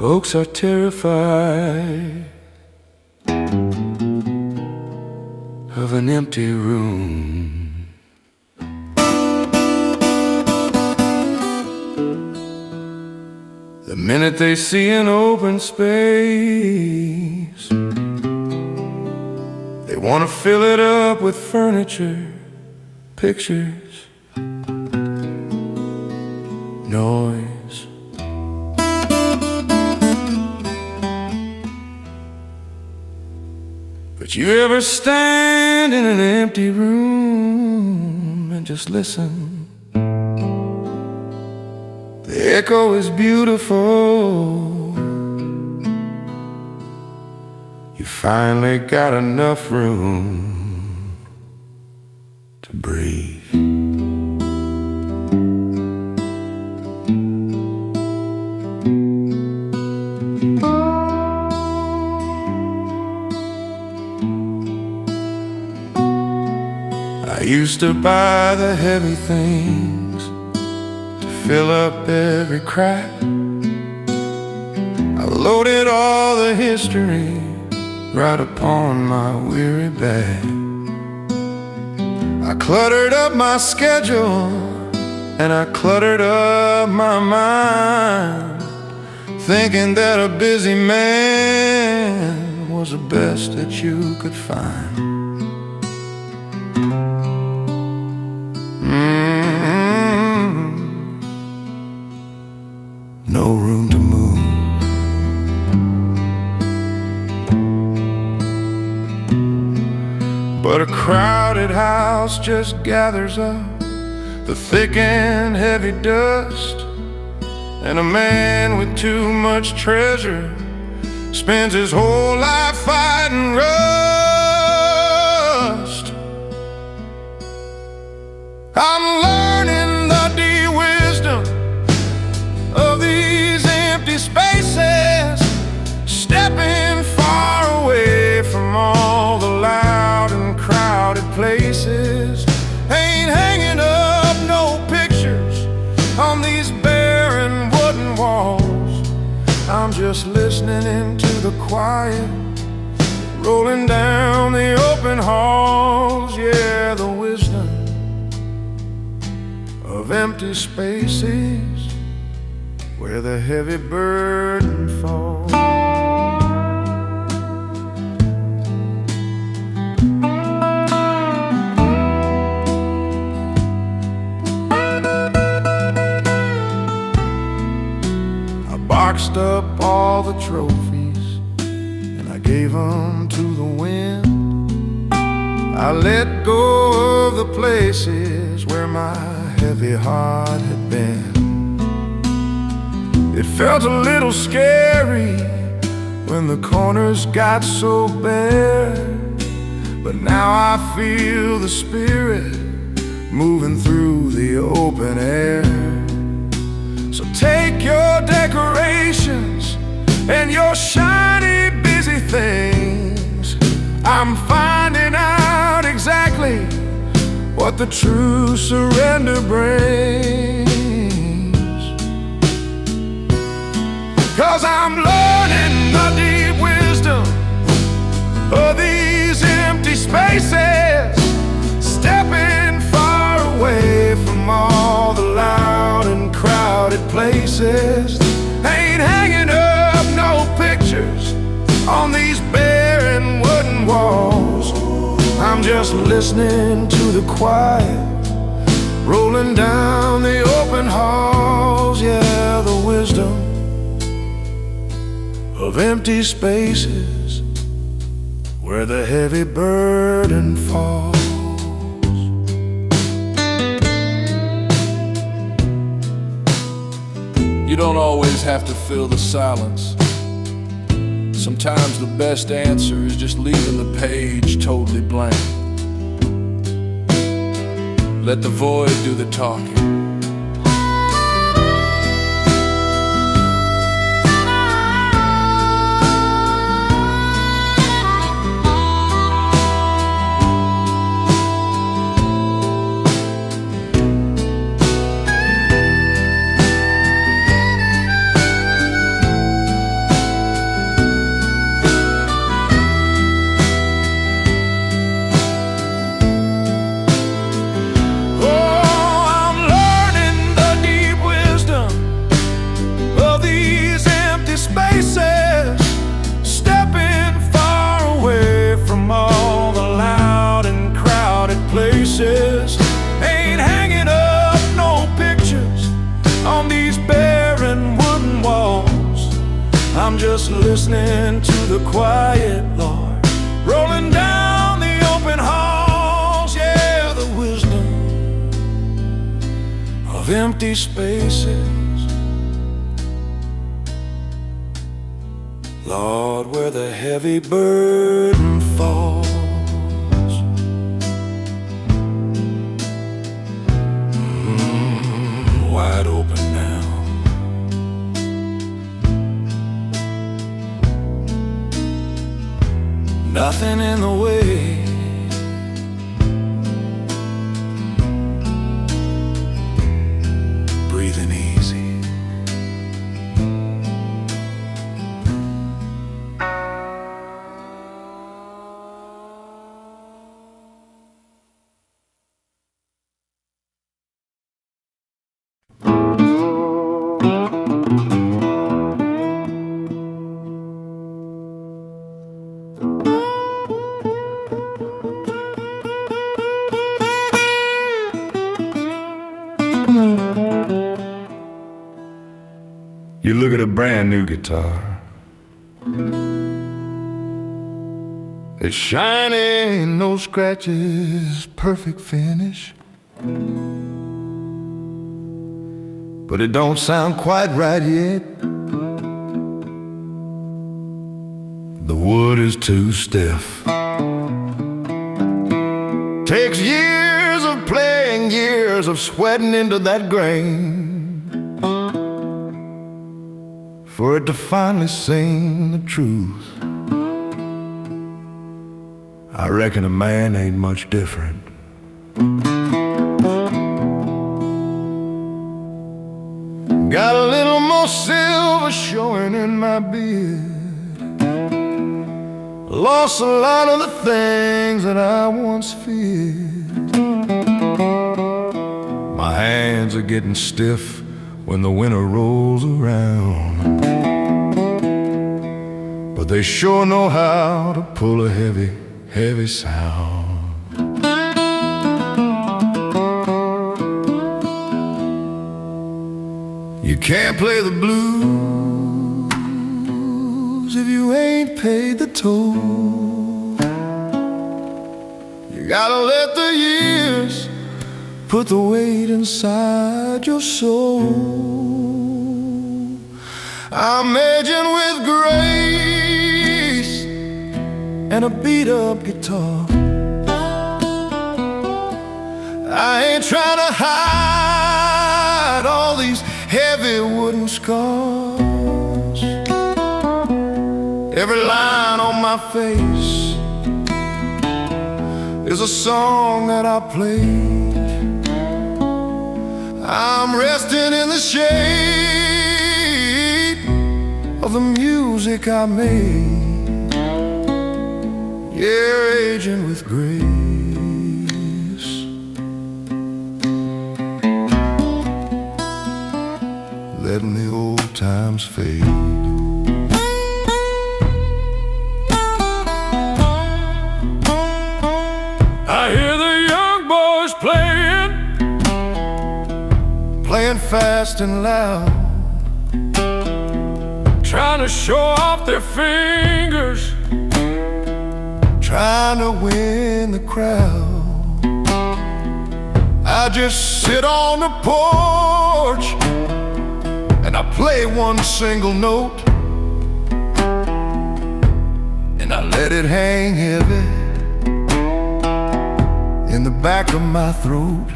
Folks are terrified of an empty room. The minute they see an open space, they want to fill it up with furniture, pictures, noise. But you ever stand in an empty room and just listen? The echo is beautiful. You finally got enough room to breathe. I used to buy the heavy things to fill up every crack. I loaded all the history right upon my weary back. I cluttered up my schedule and I cluttered up my mind, thinking that a busy man was the best that you could find. No room to move. But a crowded house just gathers up the thick and heavy dust, and a man with too much treasure spends his whole life fighting rust. I'm learning the deep wisdom of these empty spaces, stepping far away from all the loud and crowded places. Ain't hanging up no pictures on these barren wooden walls. I'm just listening into the quiet, rolling down the open halls. Yeah, the wisdom of empty spaces where the heavy burden falls. I boxed up all the trophies and I gave them to the wind. I let go of the places where my heavy heart had been. It felt a little scary when the corners got so bare, but now I feel the spirit moving through the open air. So take your decorations and your shiny busy things. I'm finding out exactly what the true surrender brings. 'Cause I'm learning the deep wisdom of these empty spaces, stepping far away from all the loud and crowded places. Ain't hanging up no pictures on these barren wooden walls. I'm just listening to the quiet, rolling down the open halls. Yeah, the wisdom of empty spaces where the heavy burden falls. You don't always have to fill the silence. Sometimes the best answer is just leaving the page totally blank. Let the void do the talking. on these barren wooden walls. I'm just listening to the quiet, Lord, rolling down the open halls. Yeah, the wisdom of empty spaces. Lord, where the heavy burden falls. Wide open now. Nothing in the way. Breathing easy. You look at a brand new guitar. It's shiny, no scratches, perfect finish. But it don't sound quite right yet. The wood is too stiff. Takes years of playing, years of sweating into that grain for it to finally sing the truth. I reckon a man ain't much different. Got a little more silver showing in my beard. Lost a lot of the things that I once feared. My hands are getting stiff when the winter rolls around, but they sure know how to pull a heavy, heavy sound. You can't play the blues if you ain't paid the toll. You gotta let the years put the weight inside your soul. I'm aging with grace and a beat-up guitar. I ain't trying to hide all these heavy wooden scars. Every line on my face is a song that I played. I'm resting in the shade of the music I made. Yeah, aging with grace. Letting the old times fade. I hear the young boys playing fast and loud, trying to show off their fingers, trying to win the crowd. I just sit on the porch and I play one single note, and I let it hang heavy in the back of my throat.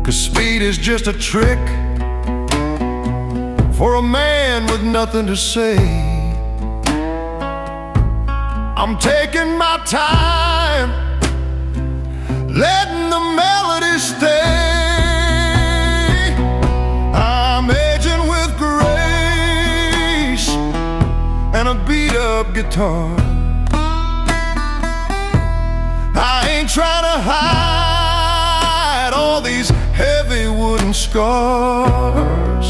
'Cause speed is just a trick for a man with nothing to say. I'm taking my time, letting the melody stay. I'm aging with grace and a beat-up guitar. I ain't trying to hide all these heavy wooden scars.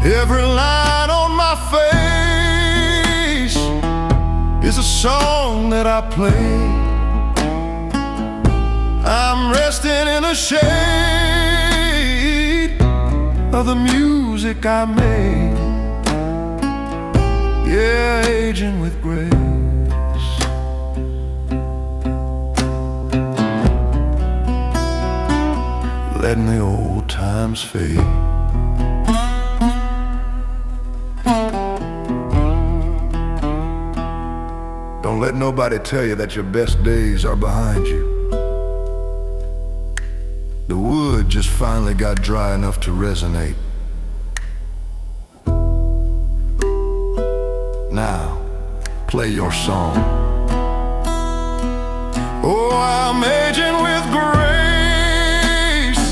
Every line on my face is a song that I play. I'm resting in the shade of the music I made. Yeah, aging with grace. Letting the old times fade. Don't let nobody tell you that your best days are behind you. The wood just finally got dry enough to resonate. Now, play your song. Oh, I'm aging with grace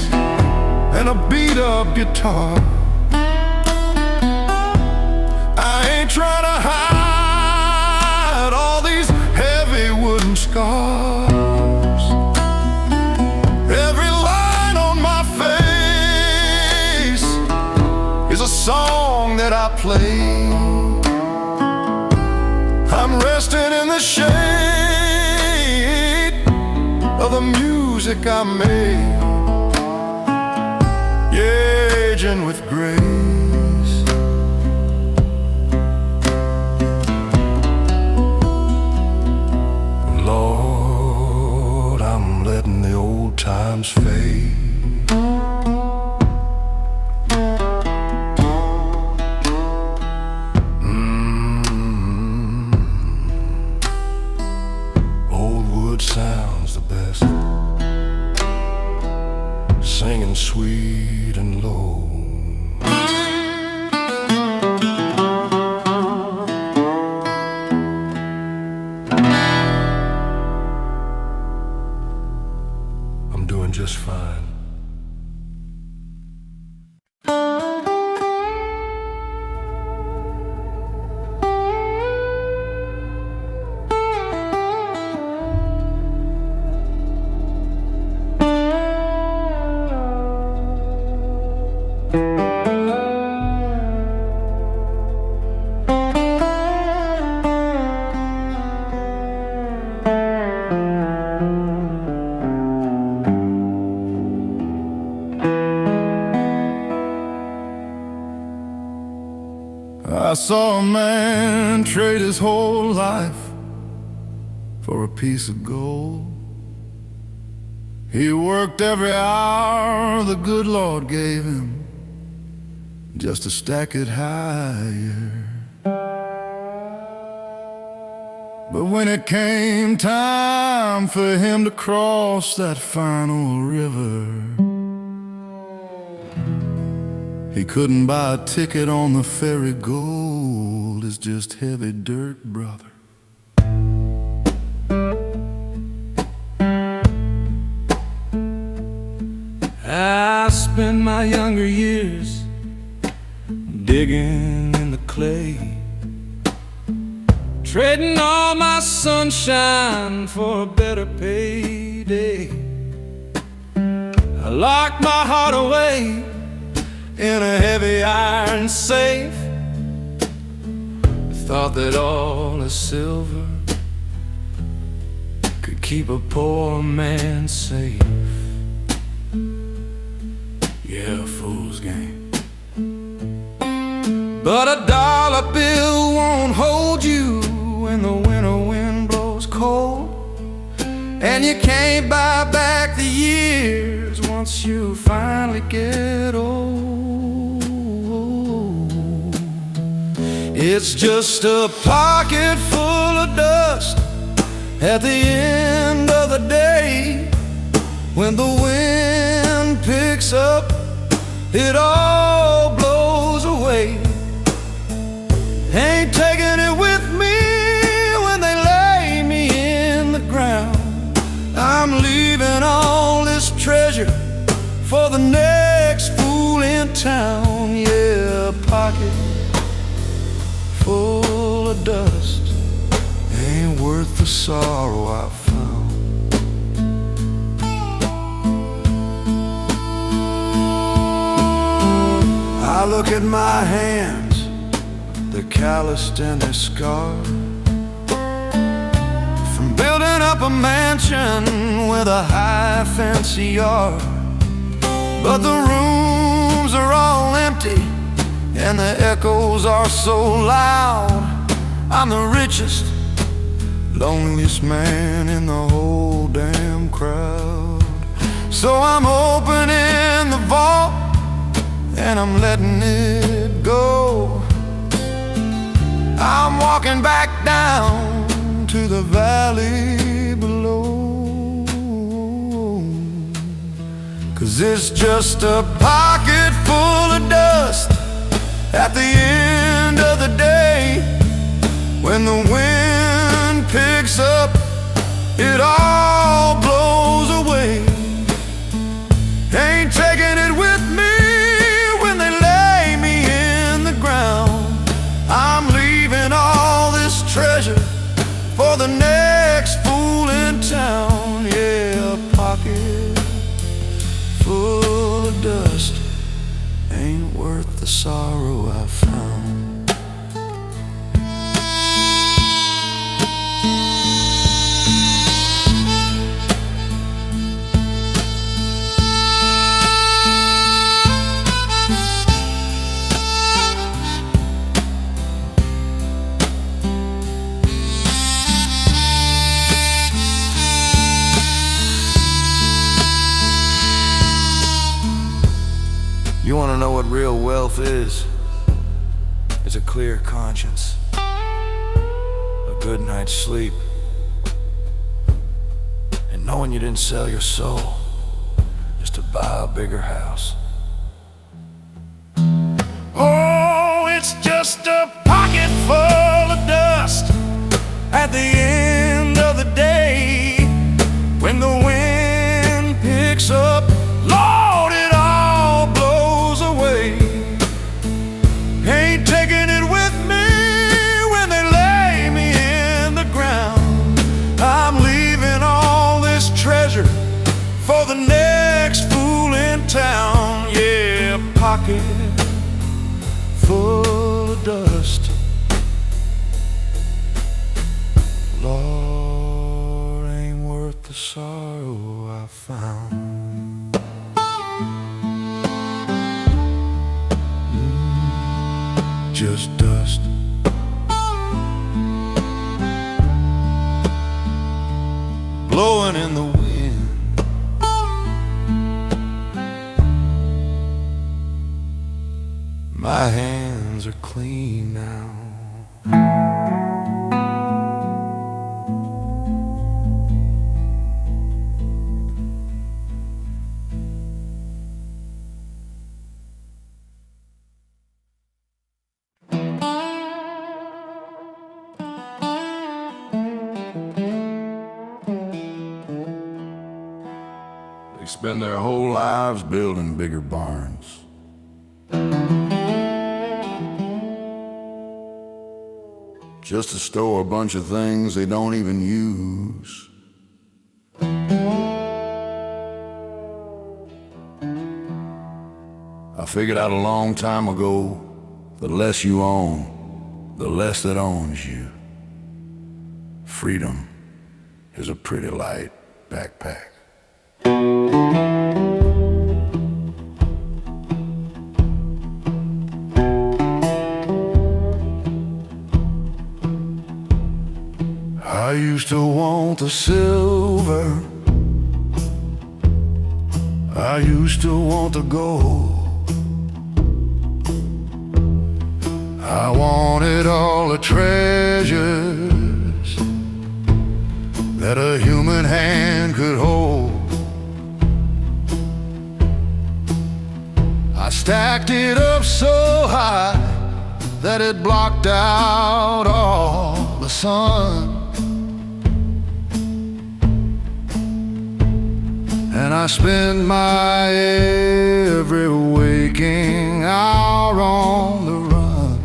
and a beat-up guitar. I ain't trying to hide all these heavy wooden scars. Every line on my face is a song that I play. I'm resting in the shade of the music I made. Yeah, aging with grace. Lord, I'm letting the old times fade. Sounds the best, singing sweet and low. I'm doing just fine. I saw a man trade his whole life for a piece of gold. He worked every hour the good Lord gave him just to stack it higher. But when it came time for him to cross that final river, he couldn't buy a ticket on the ferry. Gold is just heavy dirt, brother. I spent my younger years digging in the clay, trading all my sunshine for a better payday. I locked my heart away in a heavy iron safe. I thought that all the silver could keep a poor man safe. Yeah, fool's game. But a dollar bill won't hold you when the winter wind blows cold, and you can't buy back the years once you finally get old. It's just a pocket full of dust at the end of the day. When the wind picks up, it all blows away. Ain't taking it with me when they lay me in the ground. I'm leaving all this treasure for the next fool in town. Yeah, a pocket full of dust ain't worth the sorrow I found. I look at my hands, they're calloused and they're scarred from building up a mansion with a high fancy yard. But the rooms are all empty empty and the echoes are so loud. I'm the richest, loneliest man in the whole damn crowd. So I'm opening the vault and I'm letting it go. I'm walking back down to the valley below. 'Cause it's just a pocket full of dust at the end of the day. When the wind picks up, it all blows away. Ain't taking it with me when they lay me in the ground. I'm leaving all this treasure for the next fool in town. Yeah, a pocket full of dust ain't worth the sorrow I found. You want to know what real wealth is? It's a clear conscience, a good night's sleep, and knowing you didn't sell your soul just to buy a bigger house. Oh, it's just a pocket full of dust at the end of the day. When the wind picks up, Lord, it all blows away. Ain't taking it with me when they lay me in the ground. I'm leaving all this treasure for the next fool in town. Yeah, pocket full of dust. Lord, ain't worth the sorrow I found. Just dust. Blowing in the wind. My hands are clean now. They spend their whole lives building bigger barns, just to store a bunch of things they don't even use. I figured out a long time ago, the less you own, the less that owns you. Freedom is a pretty light backpack. I used to want the silver, I used to want the gold, I wanted all the treasures that a human hand could hold. I stacked it up so high that it blocked out all the sun. And I spend my every waking hour on the run.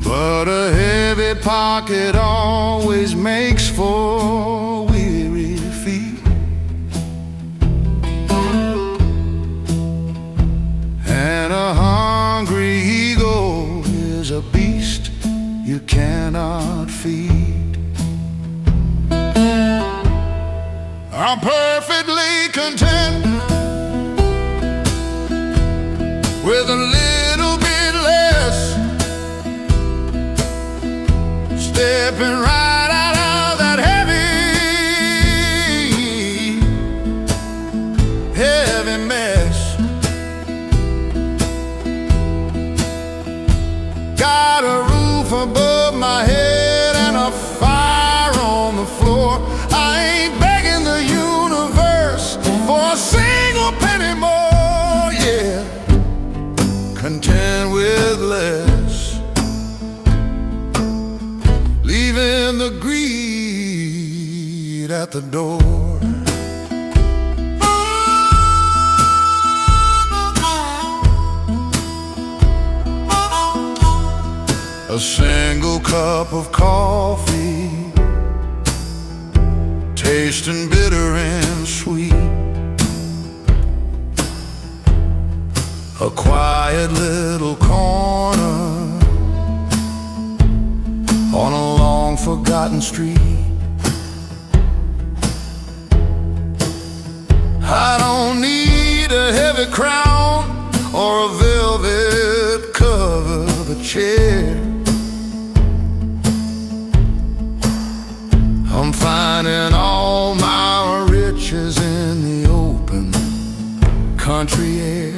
But a heavy pocket always makes for weary feet. And a hungry ego is a beast you cannot feed. I'm perfectly content at the door. A single cup of coffee, tasting bitter and sweet. A quiet little corner on a long forgotten street. I don't need a heavy crown or a velvet cover chair. I'm finding all my riches in the open country air.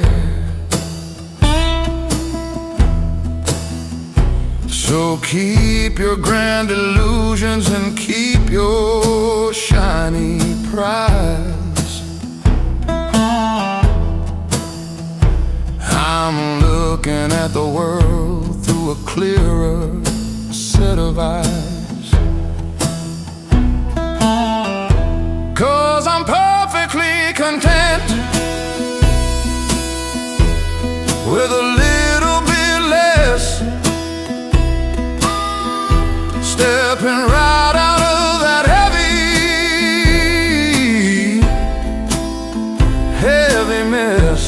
So keep your grand illusions and keep your shiny prize. I'm looking at the world through a clearer set of eyes. 'Cause I'm perfectly content with a little bit less, stepping right out of that heavy mess.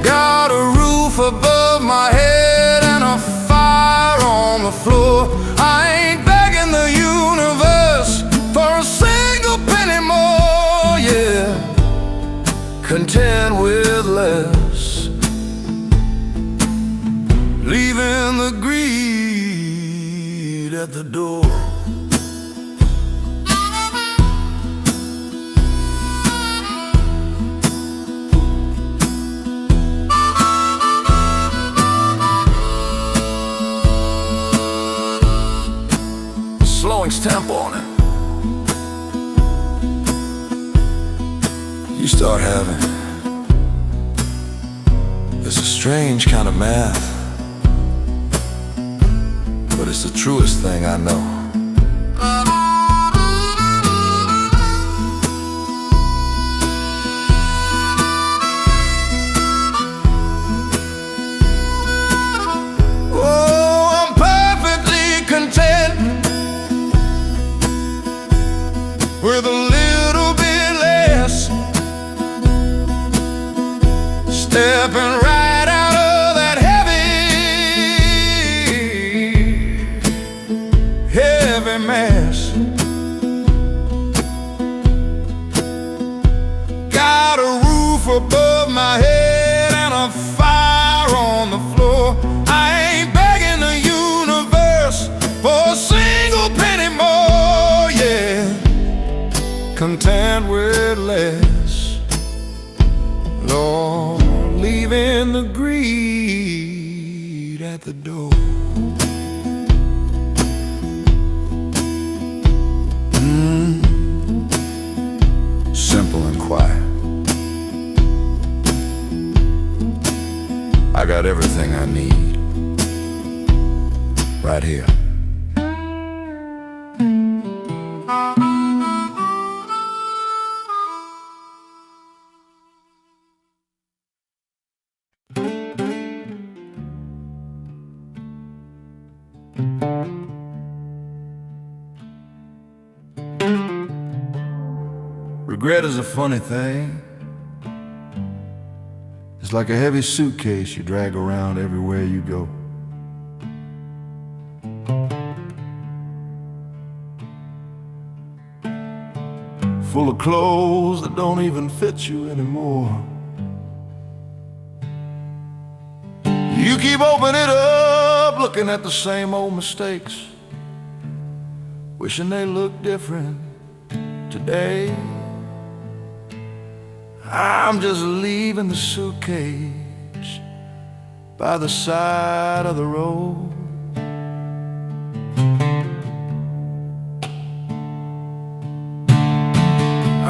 Got a roof above my head and a fire on the floor. I ain't begging the universe for a single penny more, yeah. Content with less, leaving the greed at the door. Slowing's tempo on it. You start having this a strange kind of math, but it's the truest thing I know. Oh, I'm perfectly content with a little bit less, stepping right out of that heavy mess. Got a roof above my head and a fire on the floor. I ain't begging the universe for a single penny more, yeah. Content with less, Lord, leaving the greed at the door. Simple and quiet. I got everything I need right here. Regret is a funny thing. It's like a heavy suitcase you drag around everywhere you go. Full of clothes that don't even fit you anymore. You keep opening it up, looking at the same old mistakes, wishing they looked different today. I'm just leaving the suitcase by the side of the road.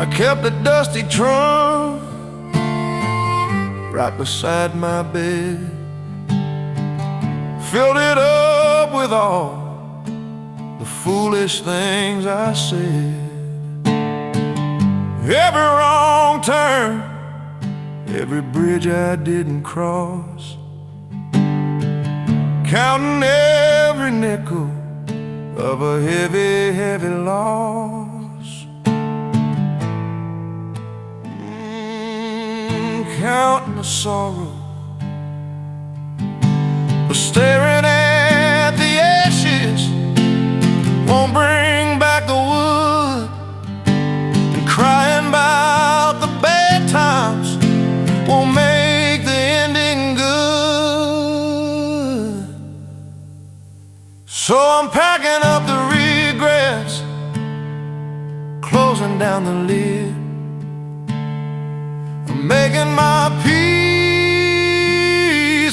I kept a dusty trunk right beside my bed, filled it up with all foolish things I said, every wrong turn, every bridge I didn't cross, counting every nickel of a heavy, heavy loss. Counting the sorrow, but staring at the ashes won't bring back the wood, and crying about the bad times won't make the ending good. So I'm packing up the regrets, closing down the lid, I'm making my peace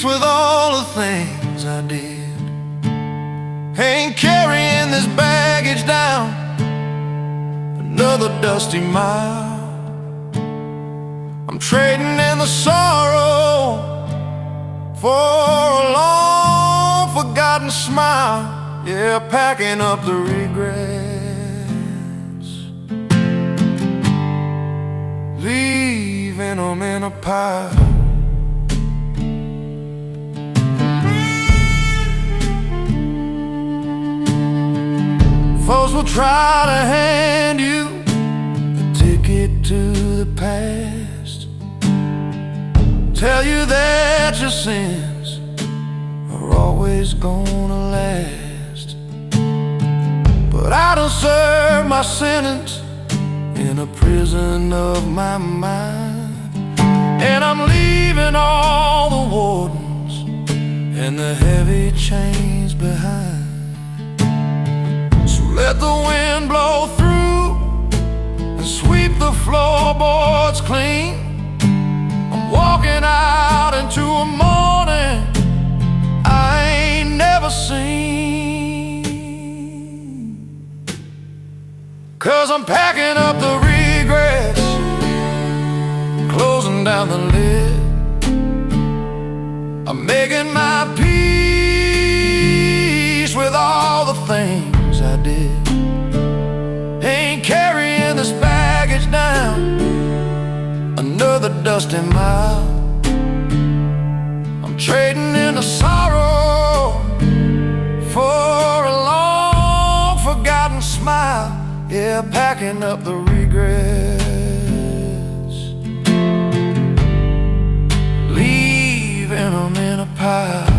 with all the things I did. Ain't carrying this baggage down another dusty mile. I'm trading in the sorrow for a long forgotten smile. Yeah, packing up the regrets, leaving them in a pile. Folks will try to hand you a ticket to the past, tell you that your sins are always gonna last. But I done served my sentence in a prison of my mind, and I'm leaving all the wardens and the heavy chains behind. Let the wind blow through and sweep the floorboards clean. I'm walking out into a morning I ain't never seen, 'cause I'm packing up the regrets, closing down the lid. I'm making my peace with all the things I did. Ain't carrying this baggage down another dusty mile. I'm trading in the sorrow for a long forgotten smile. Yeah, packing up the regrets, leaving them in a pile.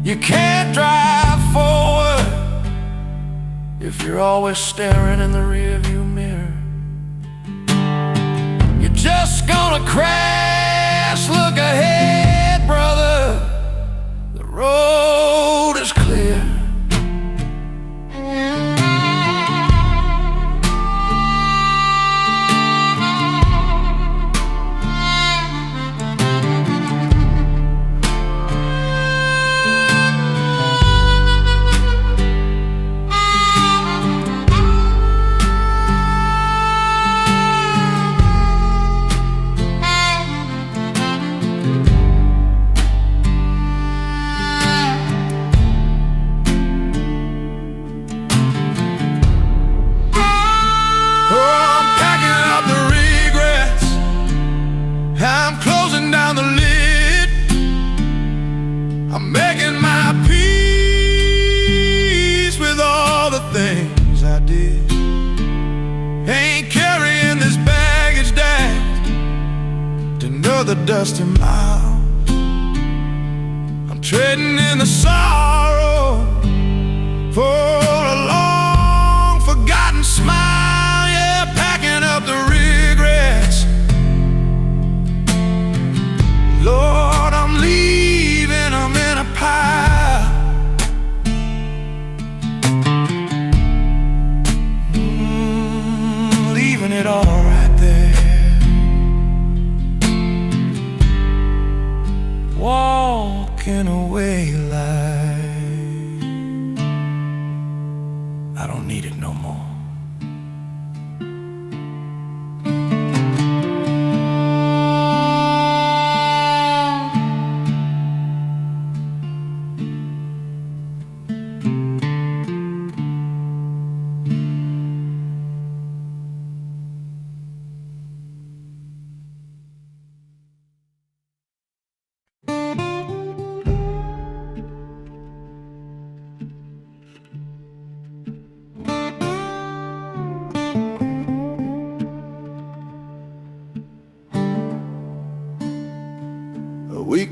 You can't drive forward if you're always staring in the rearview mirror. You're just gonna crash. Look ahead, brother, the road is clear. I'm closing down the lid. I'm making my peace with all the things I did. Ain't carrying this baggage down another dusty mile. I'm trading in the sorrow for a long forgotten smile. Yeah, packing up the regrets. Lord, I'm leaving them in a pile. Leaving it all right there. Walking away like I don't need it no more.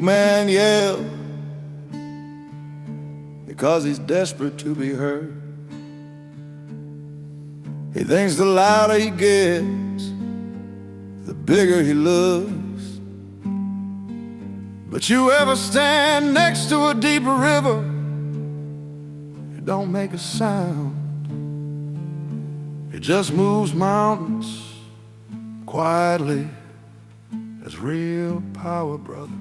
man yell because he's desperate to be heard. He thinks the louder he gets, the bigger he looks. But you ever stand next to a deep river, it don't make a sound. It just moves mountains quietly. That's real power, brother.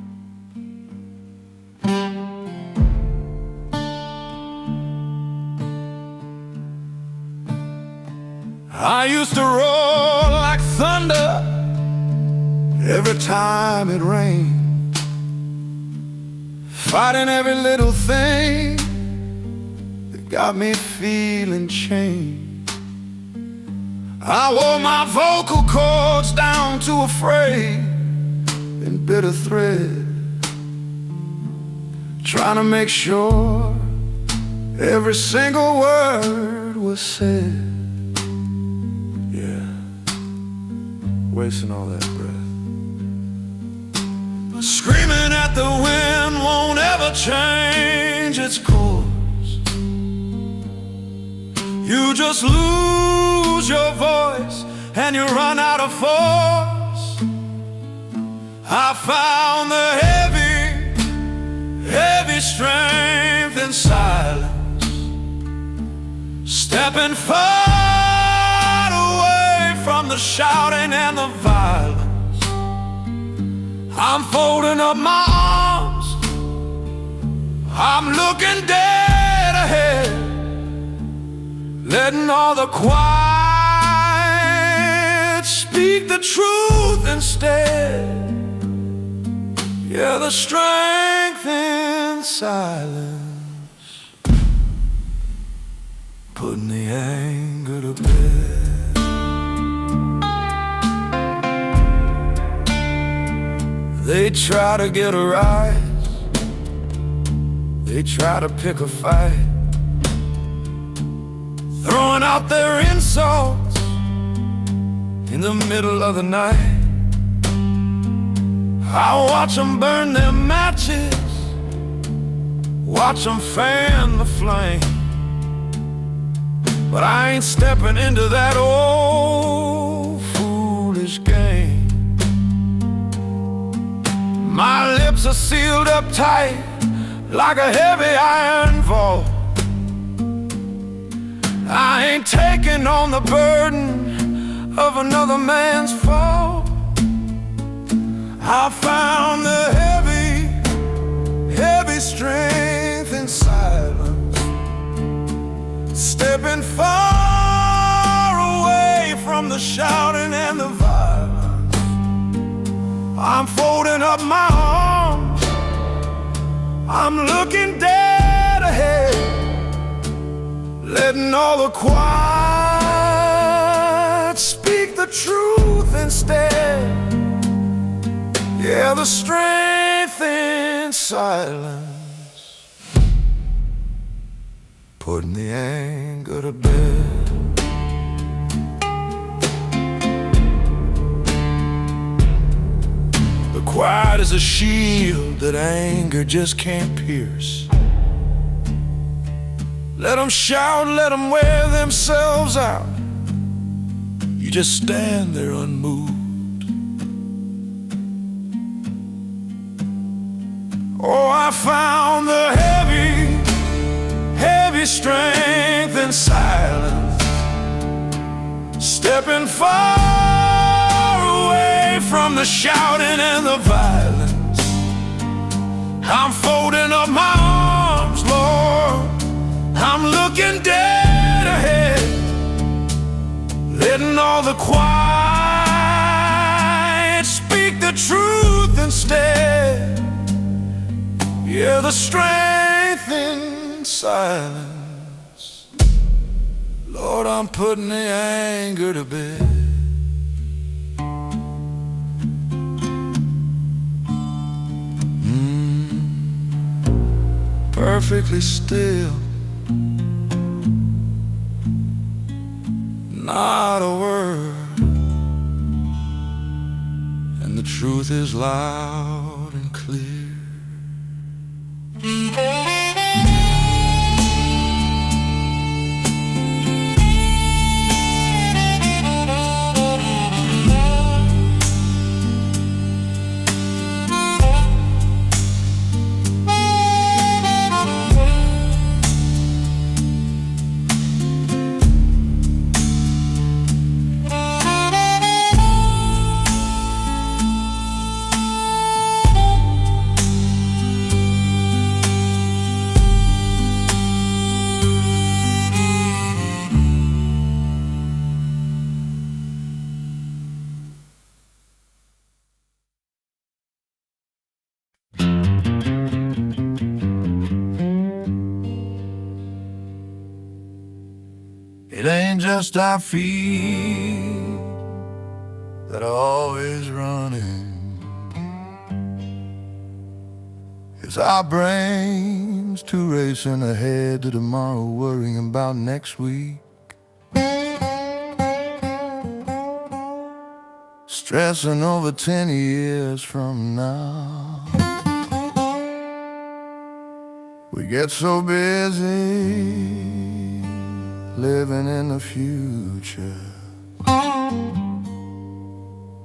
I used to roar like thunder every time it rained, fighting every little thing that got me feeling chained. I wore my vocal cords down to a frayed and bitter thread, trying to make sure every single word was said. Yeah, wasting all that breath. But screaming at the wind won't ever change its course. You just lose your voice and you run out of force. I found the heavy strength in silence, stepping far away from the shouting and the violence. I'm folding up my arms, I'm looking dead ahead, letting all the quiet speak the truth instead. Yeah, the strength in silence, putting the anger to bed. They try to get a rise, they try to pick a fight, throwing out their insults in the middle of the night. I watch them burn their matches, watch them fan the flame. But I ain't stepping into that old foolish game. My lips are sealed up tight like a heavy iron vault. I ain't taking on the burden of another man's fault. I found the heavy strength in silence, stepping far away from the shouting and the violence. I'm folding up my arms, I'm looking dead ahead, letting all the quiet speak the truth instead. Yeah, the strength in silence, putting the anger to bed. The quiet is a shield that anger just can't pierce. Let them shout, let them wear themselves out. You just stand there unmoved. Oh, I found the heavy strength in silence, stepping far away from the shouting and the violence. I'm folding up my arms, Lord, I'm looking dead ahead, letting all the quiet speak the truth instead. Yeah, the strength in silence, Lord, I'm putting the anger to bed. Perfectly still, not a word, and the truth is loud and clear. ain't just our feet that are always running. It's our brains too racing ahead to tomorrow, worrying about next week. Stressing over 10 years from now. We get so busy living in the future,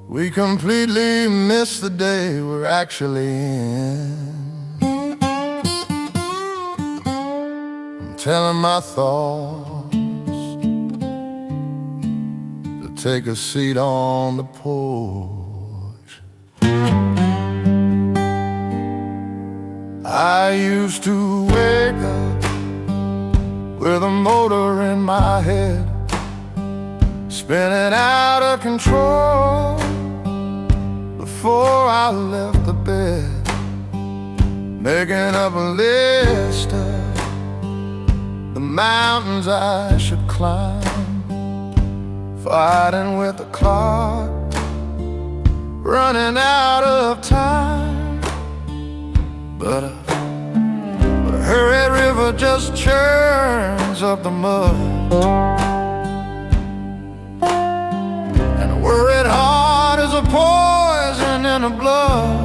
we completely miss the day we're actually in. I'm telling my thoughts to take a seat on the porch. I used to wake up with a motor in my head, spinning out of control before I left the bed, making up a list of the mountains I should climb, fighting with the clock, running out of time. But a hurried river just churns up the mud, and a worried heart is a poison in the blood.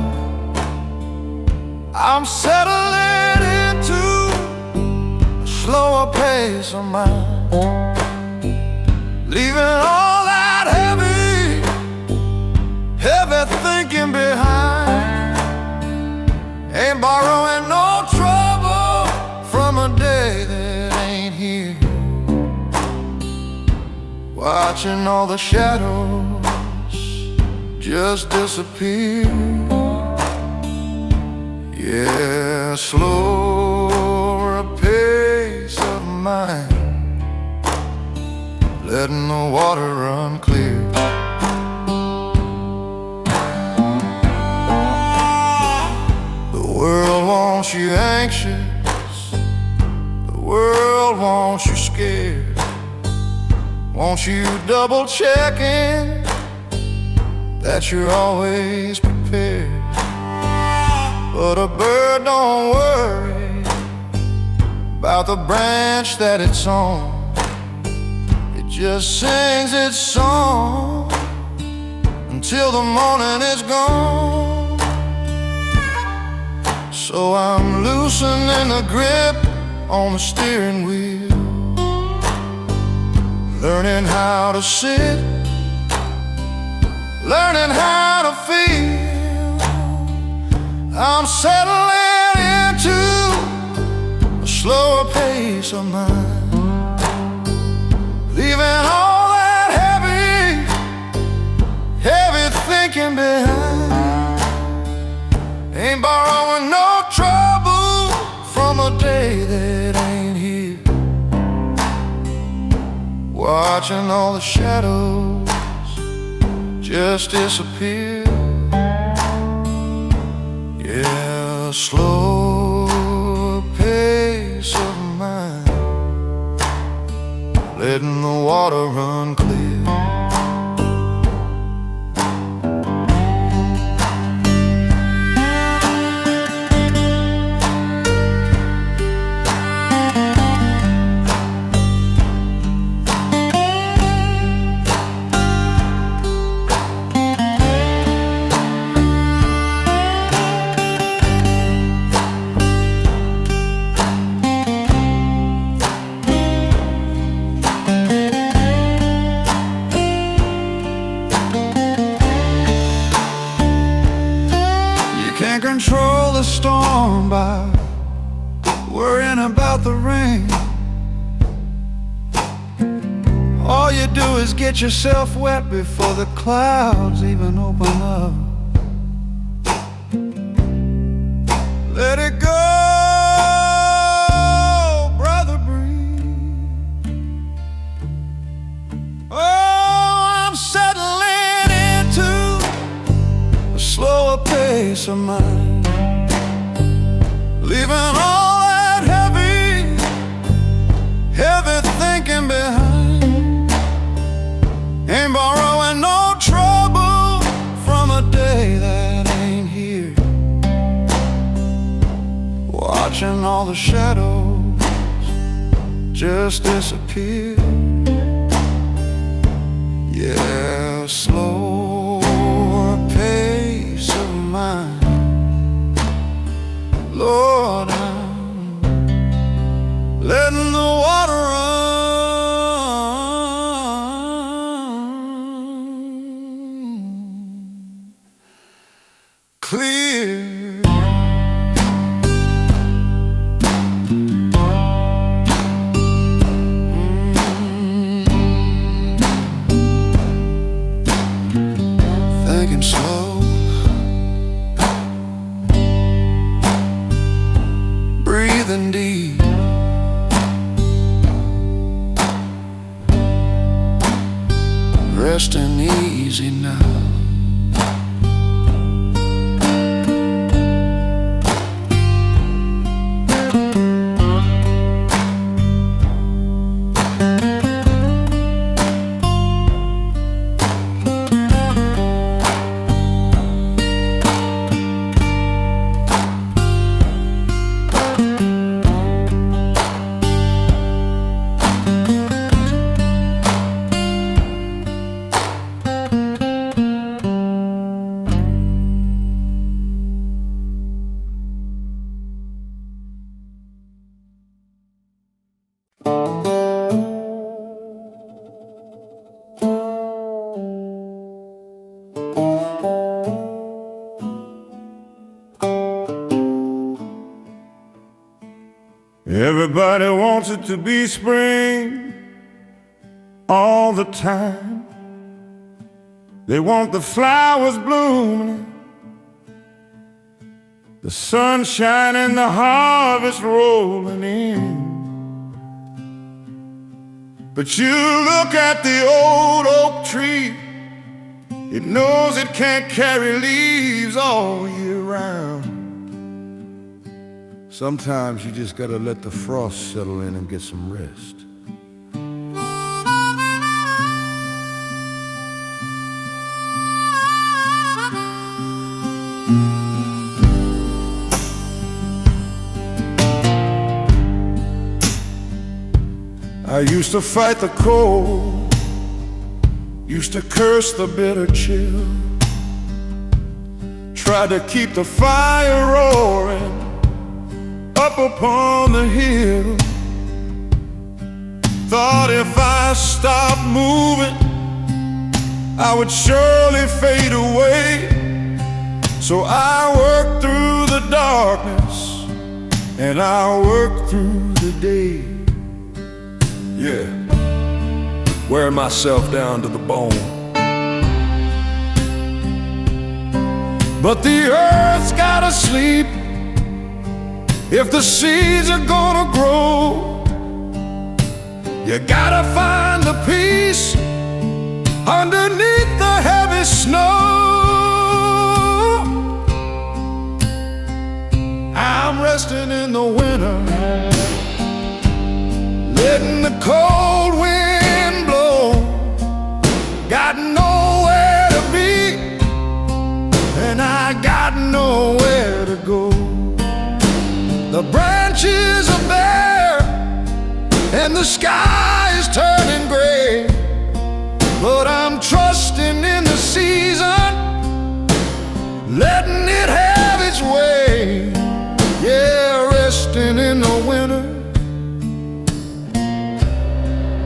I'm settling into a slower pace of mind, leaving all that heavy thinking behind. Ain't borrowing no trouble from a day that ain't here, watching all the shadows just disappear. Yeah, slower pace of mind, letting the water run clear. The world wants you anxious, the world wants you scared, wants you double checking that you're always prepared. But a bird don't worry about the branch that it's on, it just sings its song until the morning is gone. So I'm loosening the grip on the steering wheel, learning how to sit, learning how to feel. I'm settling into a slower pace of mind, leaving all that heavy thinking behind. Ain't borrowing no trouble from a day that ain't here, watching all the shadows just disappear. Yeah, slow pace of mind, letting the water run clear. Can't control the storm by worrying about the rain. All you do is get yourself wet before the clouds even open up. Let it go, brother, breathe. Oh, I'm settling into a slower pace of mind, leaving all that heavy thinking behind. the shadows just disappear. Yeah, slower pace of mine. Lord, I'm letting the water run clear. Thinking slow, breathing deep, resting easy now. Everybody wants it to be spring all the time. They want the flowers blooming, the sun shining, the harvest rolling in. But you look at the old oak tree, it knows it can't carry leaves all year round. Sometimes you just gotta let the frost settle in and get some rest. I used to fight the cold, used to curse the bitter chill, tried to keep the fire roaring up upon the hill. Thought if I stopped moving, I would surely fade away. So I worked through the darkness and I worked through the day. Yeah, wearing myself down to the bone. But the earth's gotta sleep if the seeds are gonna grow. You gotta find the peace underneath the heavy snow. I'm resting in the winter, letting the cold wind blow. Got nowhere to be, and I got nowhere to go. The branches are bare, and the sky is turning gray. But I'm trusting in the season, letting it have its way. Yeah, resting in the winter,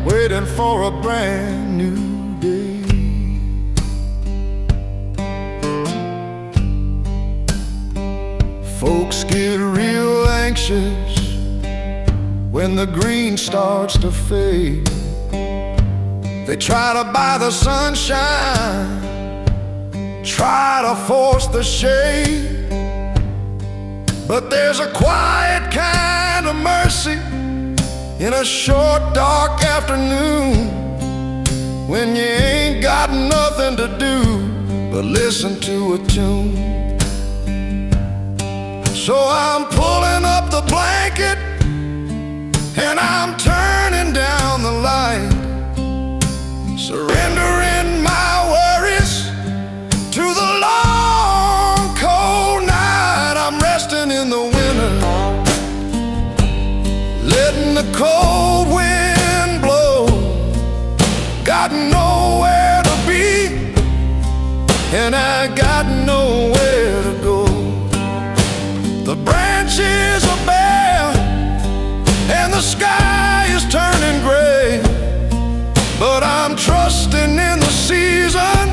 waiting for a brand new day. Folks get real anxious when the green starts to fade. They try to buy the sunshine, try to force the shade. But there's a quiet kind of mercy in a short, dark afternoon, when you ain't got nothing to do but listen to a tune. So I'm pulling up the blanket and I'm turning down the light, surrendering my worries to the long, cold night. I'm resting in the winter, letting the cold wind blow. Got nowhere to be, and I got nowhere to go. The branches are bare, and the sky is turning gray, but I'm trusting in the season,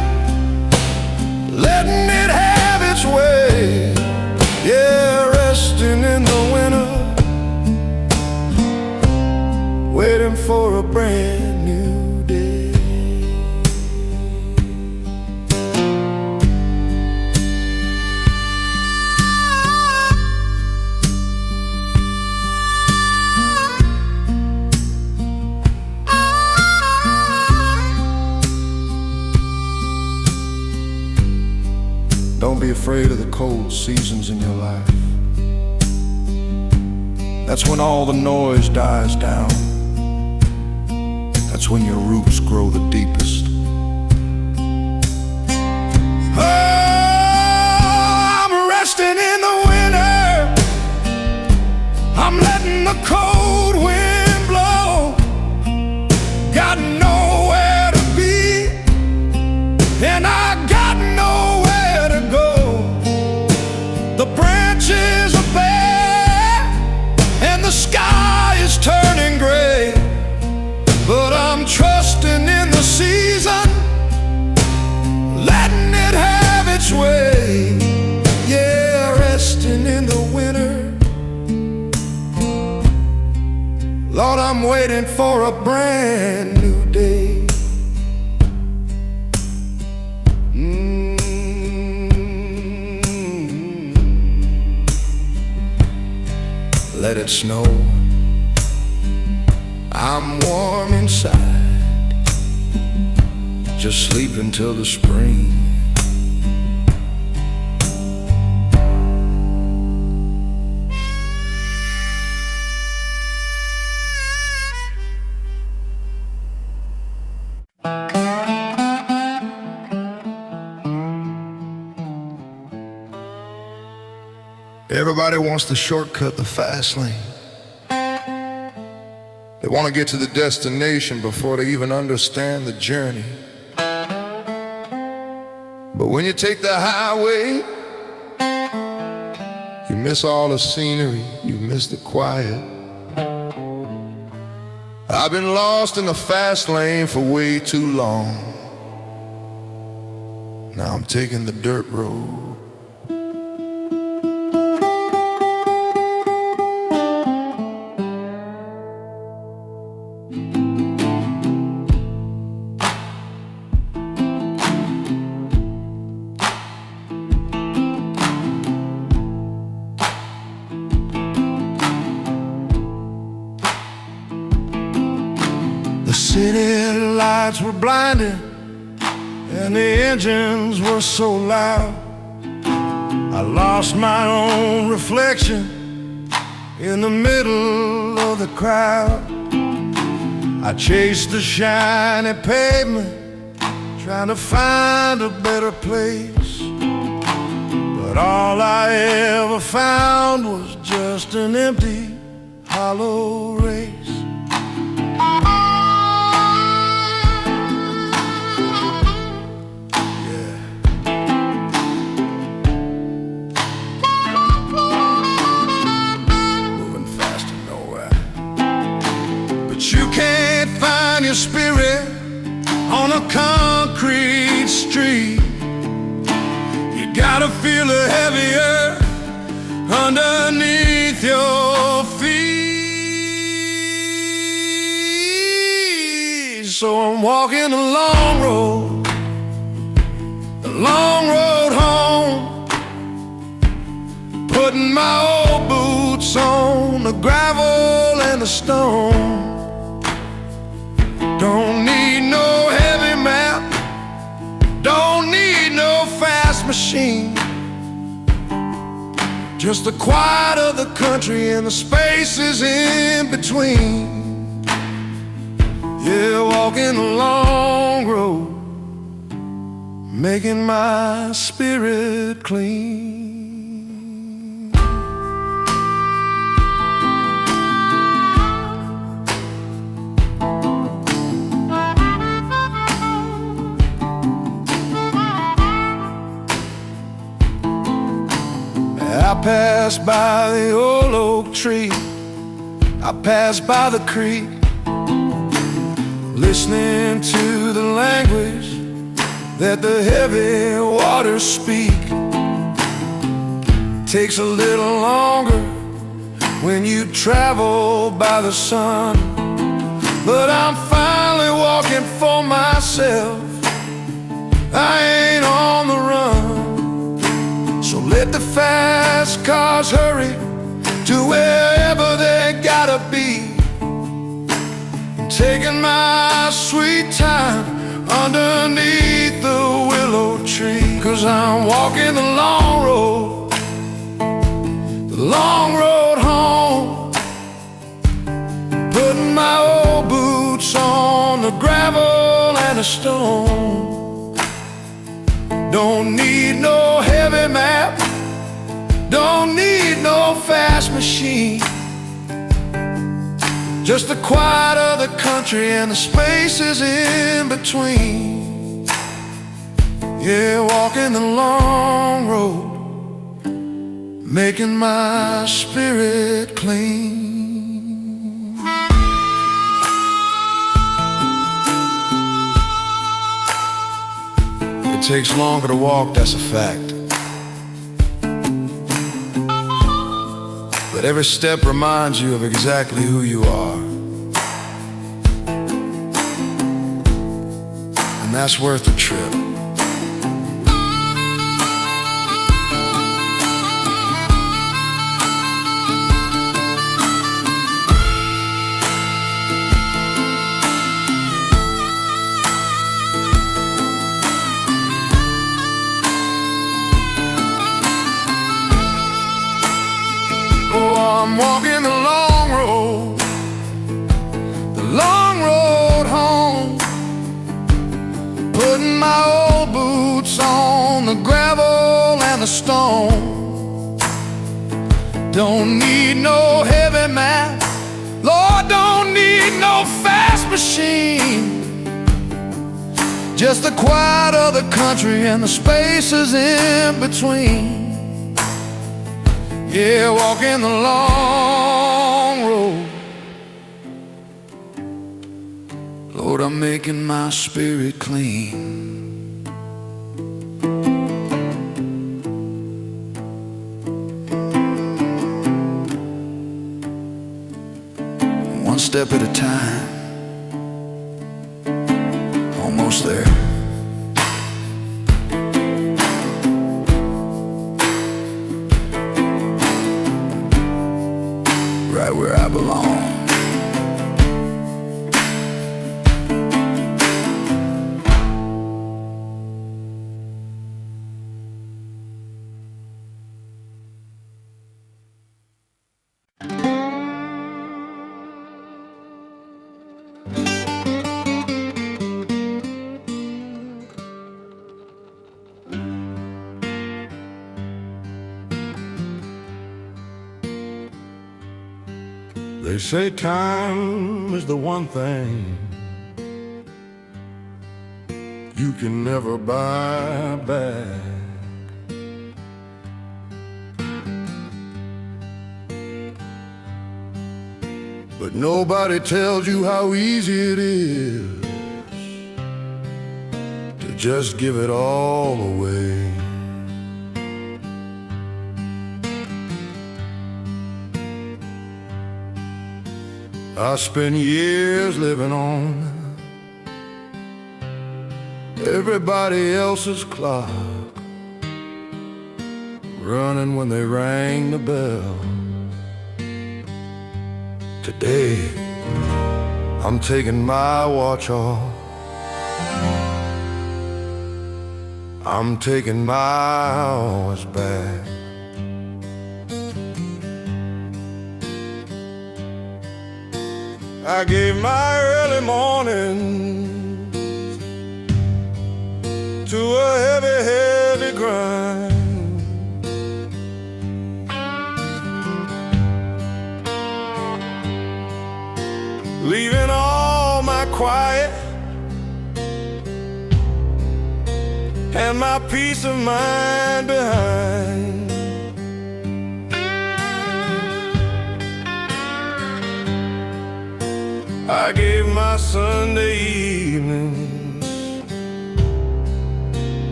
letting it have its way. Yeah, resting in the winter, waiting for a brand new day. Don't be afraid of the cold seasons in your life. That's when all the noise dies down. That's when your roots grow the deepest. Oh, I'm resting in the winter. I'm letting the cold wind blow. Got nowhere to be, and I got nowhere to go. The branches are bare, and the sky is turning gray, but I'm trusting in the season, letting it have its way. Yeah, resting in the winter. Lord, I'm waiting for a brand new day. Let it snow. I'm warm inside. Just sleep until the spring. Everybody wants to shortcut the fast lane. They want to get to the destination before they even understand the journey. But when you take the highway, you miss all the scenery, you miss the quiet. I've been lost in the fast lane for way too long. Now I'm taking the dirt road. The city lights were blinding, and the engines were so loud. I lost my own reflection in the middle of the crowd. I chased the shiny pavement, trying to find a better place, but all I ever found was just an empty, hollow race. You can't find your spirit on a concrete street. You gotta feel the heavy earth underneath your feet. So I'm walking the long road home, putting my old boots on the gravel and the stone. Don't need no heavy map, don't need no fast machine, just the quiet of the country and the spaces in between. Yeah, walking a long road, making my spirit clean. pass by the old oak tree, I pass by the creek, listening to the language that the heavy waters speak. Takes a little longer when you travel by the sun, but I'm finally walking for myself. I ain't on the run. So let the fast cars hurry to wherever they gotta be. I'm taking my sweet time underneath the willow tree, 'cause I'm walking the long road, the long road home, putting my old boots on the gravel and the stone. Don't need no heavy map, don't need no fast machine, just the quiet of the country and the spaces in between. Yeah, walking the long road, making my spirit clean. It takes longer to walk, that's a fact, but every step reminds you of exactly who you are, and that's worth the trip. I'm walking the long road home, putting my old boots on the gravel and the stone. Don't need no heavy map, Lord, don't need no fast machine, just the quiet of the country and the spaces in between. Yeah, walking the long road, Lord, I'm making my spirit clean. One step at a time, almost there. Right where I belong. They say time is the one thing you can never buy back. But nobody tells you how easy it is to just give it all away. I spent years living on everybody else's clock, running when they rang the bell. Today, I'm taking my watch off, I'm taking my hours back. I gave my early mornings to a heavy, heavy grind. Leaving all my quiet and my peace of mind behind. I gave my Sunday evenings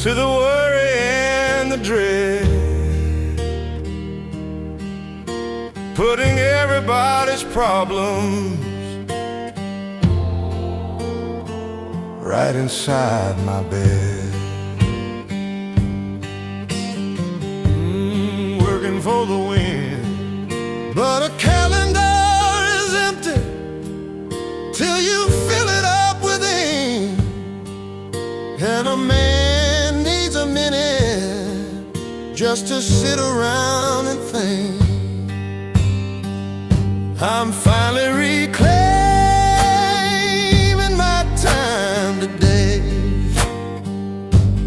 to the worry and the dread, putting everybody's problems right inside my bed. Working for the wind, but a calendar is empty till you fill it up within. And a man needs a minute just to sit around and think. I'm finally reclaiming my time today,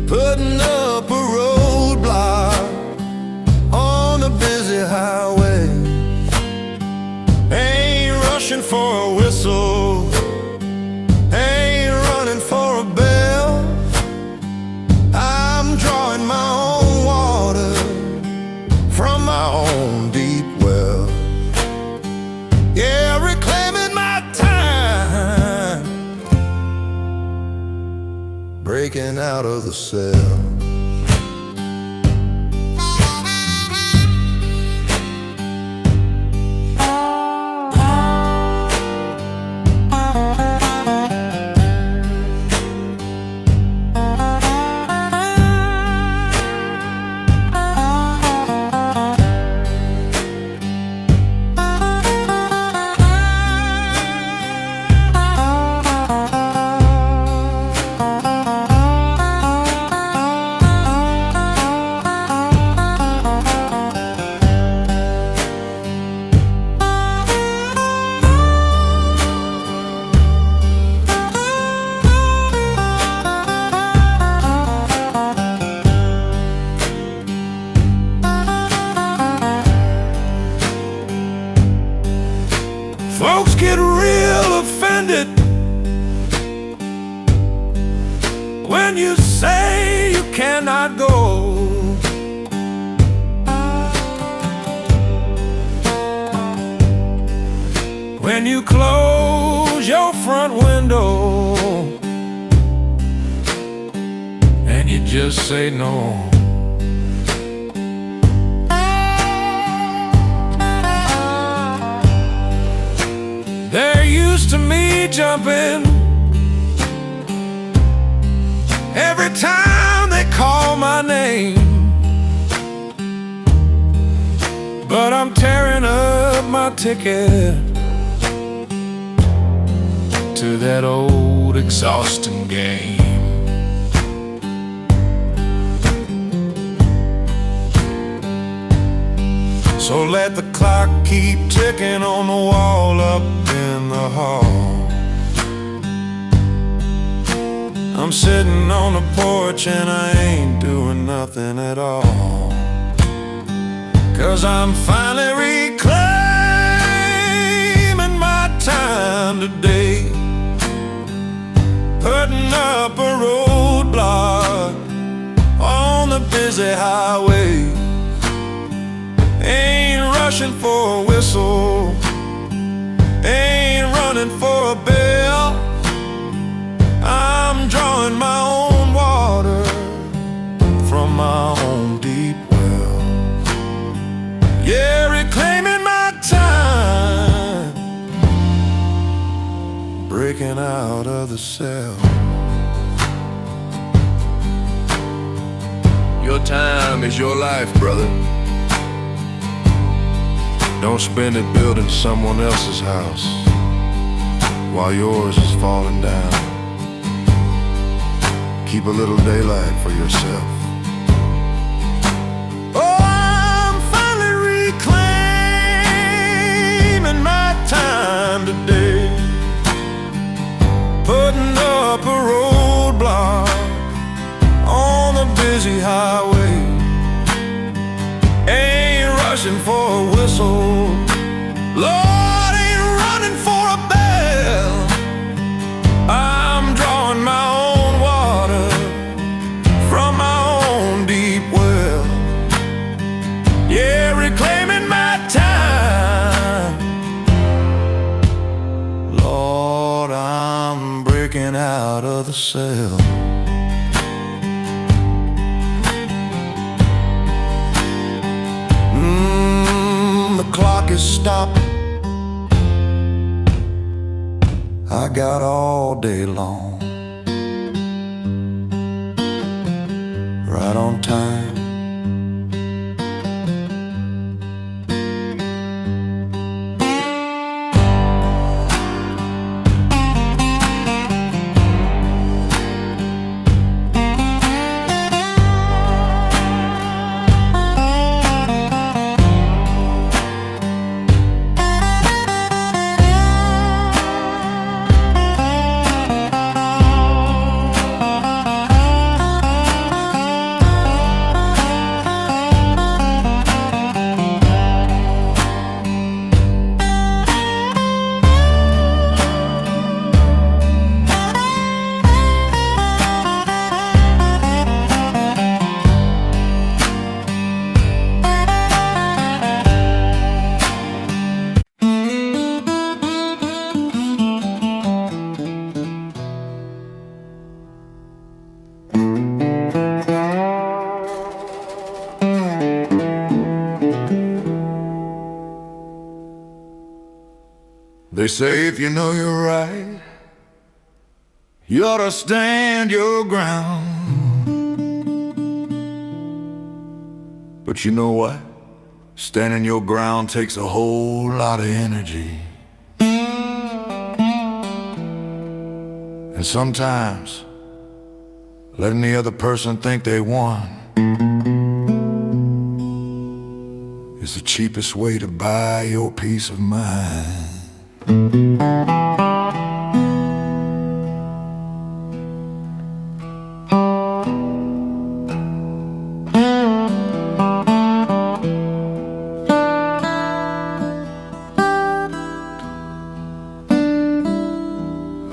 putting up a roadblock on a busy highway. Ain't rushing for a whistle, ain't running for a bell. I'm drawing my own water from my own deep well. Yeah, reclaiming my time, breaking out of the cell. Folks get real offended when you say you cannot go. When you close your front window and you just say no. They're used to me jumping every time they call my name, but I'm tearing up my ticket to that old exhausting game. So let the clock keep ticking on the wall up in the hall. I'm sitting on the porch and I ain't doing nothing at all, 'cause I'm finally reclaiming my time today, putting up a roadblock on the busy highway. Ain't rushing for a whistle, ain't running for a bell. I'm drawing my own water from my own deep well. Yeah, reclaiming my time, breaking out of the cell. Your time is your life, brother. Don't spend it building someone else's house while yours is falling down. Keep a little daylight for yourself. Oh, I'm finally reclaiming my time today, putting up a roadblock on the busy highway. Ain't rushing for a whistle, Lord, ain't running for a bell. I'm drawing my own water from my own breaking out of the cell. The clock is stopped. I got all day long, right on time. They say if you know you're right, you ought to stand your ground. But you know what? Standing your ground takes a whole lot of energy. And sometimes letting the other person think they won is the cheapest way to buy your peace of mind.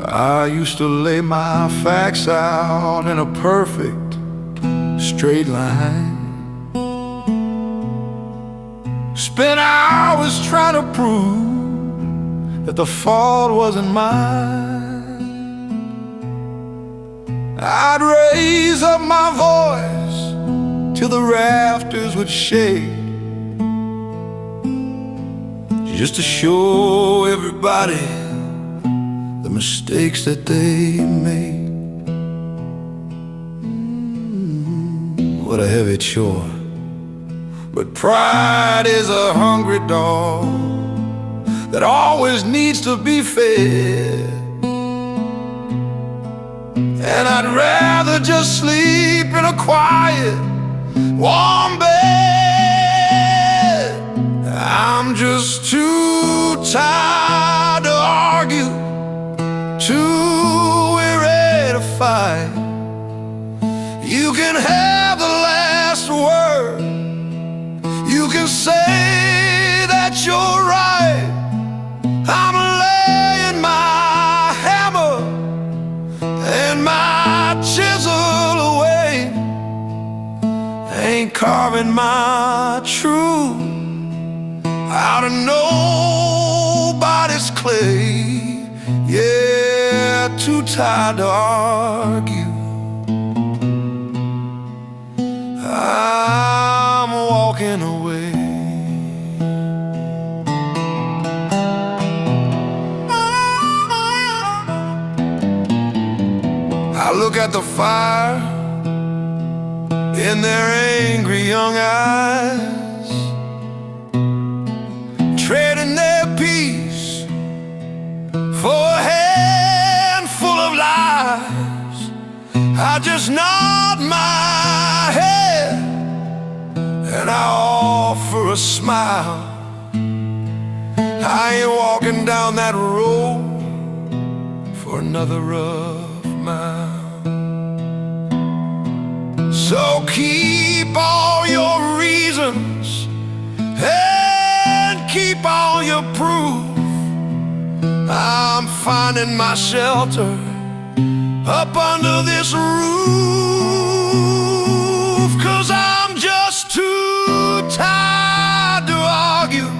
I used to lay my facts out in a perfect straight line, spent hours trying to prove that the fault wasn't mine. I'd raise up my voice till the rafters would shake, just to show everybody the mistakes that they make. What a heavy chore. But pride is a hungry dog that always needs to be fed. And I'd rather just sleep in a quiet, warm bed. I'm just too tired to argue, too weary to fight. You can have the last word, you can say that you're right. I'm laying my hammer and my chisel away, ain't carving my truth out of nobody's clay. Yeah, too tired to argue. I'm walking away. I look at the fire in their angry young eyes, trading their peace for a handful of lies. I just nod my head and I offer a smile. I ain't walking down that road for another rough mile. So keep all your reasons and keep all your proof. I'm finding my shelter up under this roof, 'cause I'm just too tired to argue,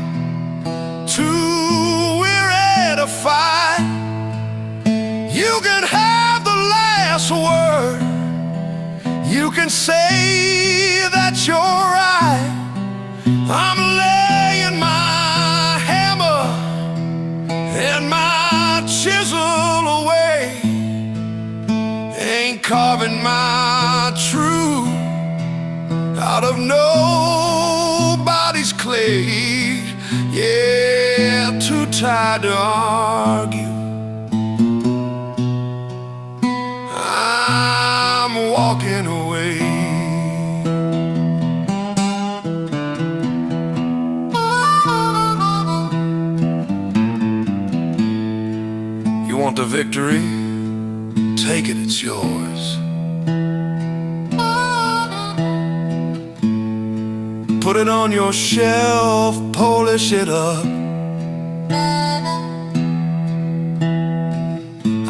too weary to fight. You can have can say that you're right. I'm laying my hammer and my chisel away, ain't carving my truth out of nobody's clay. Yeah, too tired to argue. I'm walking away. You want the victory? Take it, it's yours. Put it on your shelf, polish it up.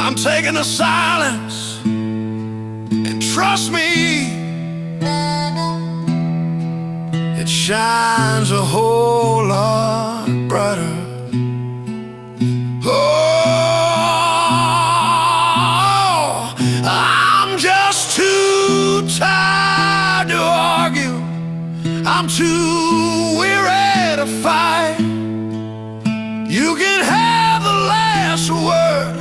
I'm taking the silence, and trust me, it shines a whole lot brighter. Oh, I'm just too tired to argue. I'm too weary to fight. You can have the last word,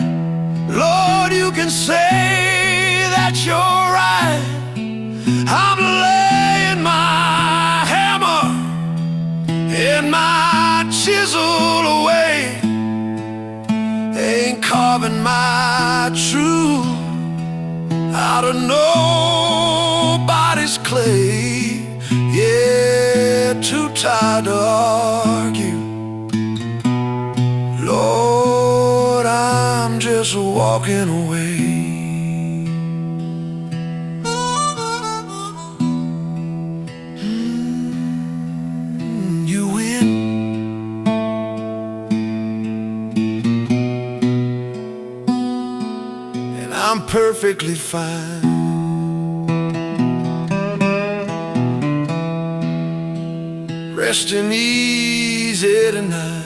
Lord, you can say that you're right. I'm laying my hammer and my chisel away, ain't carving my truth out of nobody's clay. Yeah, too tired to argue. Lord, I'm just walking away. You win. And I'm perfectly fine. Resting easy tonight.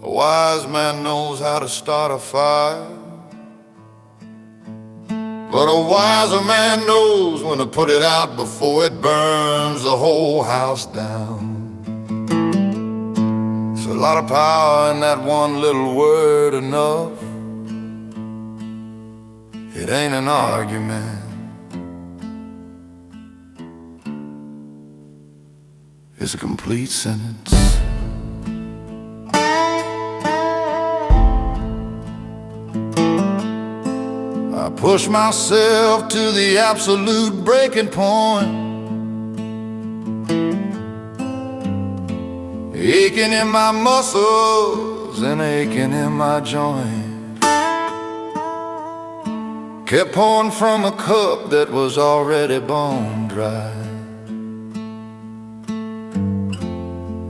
A wise man knows how to start a fire, but a wiser man knows when to put it out before it burns the whole house down. There's a lot of power in that one little word, enough. It ain't an argument, it's a complete sentence. I push myself to the absolute breaking point, aching in my muscles and aching in my joint. Kept pouring from a cup that was already bone dry,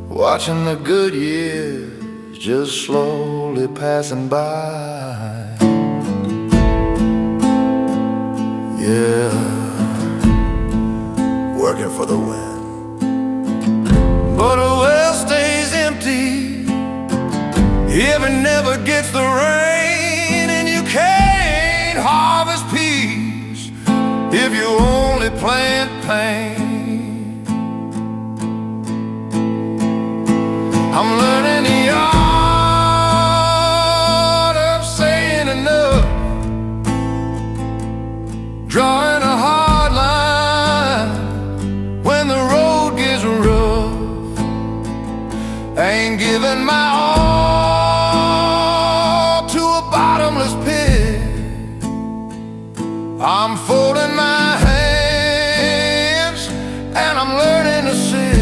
watching the good years just slowly passing by. Yeah, working for the win. But a well stays empty if it never gets the rain, and you can't harvest peace if you only plant pain. I'm learning the art of saying enough, drawing a hard line when the road gets rough. I ain't giving my all to a bottomless pit. I'm folding my hands and I'm learning to sit.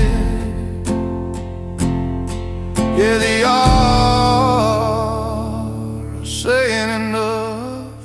Yeah, the art of saying enough.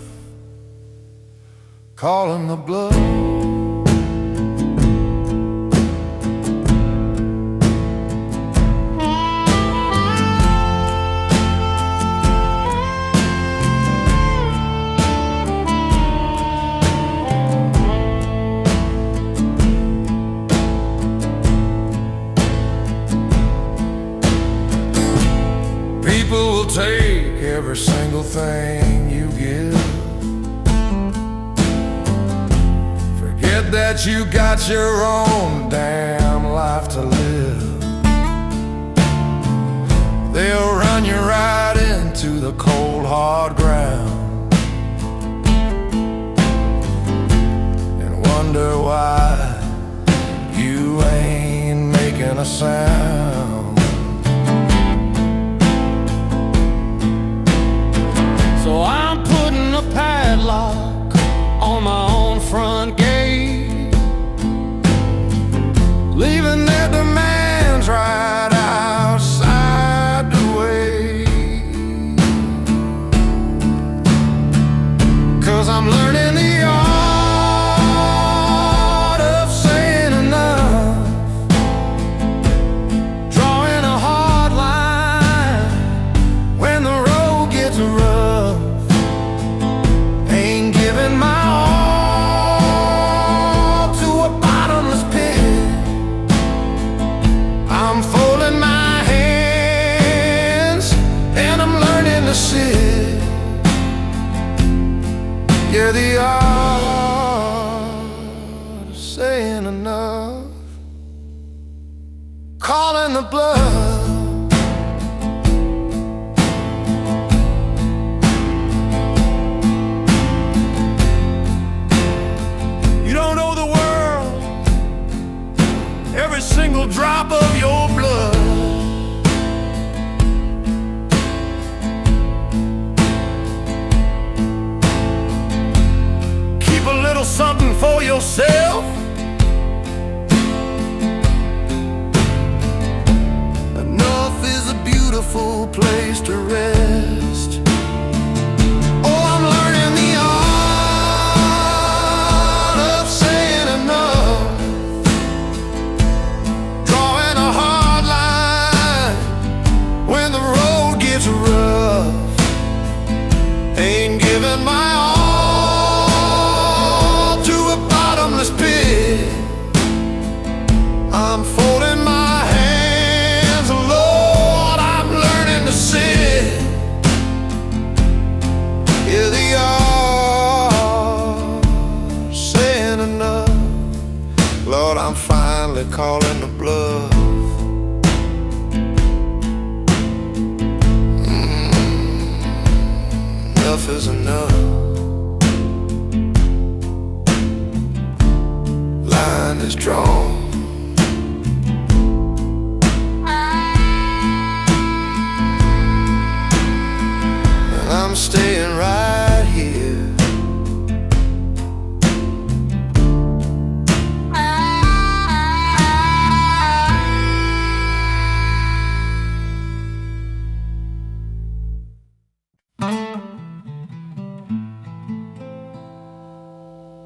people will take every single thing you give. Forget that you got your own damn life to live. They'll run you right into the cold hard ground and wonder why you ain't making a sound. So I'm putting a padlock on my own front gate, leaving their demands right outside the way. 'Cause I'm learning the art of saying enough, drawing a hard line when the road gets rough. Ain't giving my all to a bottomless pit. I'm folding my hands and I'm learning to sit. Yeah, the art of saying enough, calling the bluff. You don't know the world, every single drop of your blood. Keep a little something for yourself. Enough is a beautiful place to rest. Oh, I'm learning the art of saying enough, drawing a hard line when the road gets rough. Ain't giving my all to a bottomless pit. I'm folding my hands, Lord, I'm learning to sit. Yeah, the art of saying enough. Lord, I'm finally calling the bluff. Enough is enough. Line is drawn. And I'm staying right here.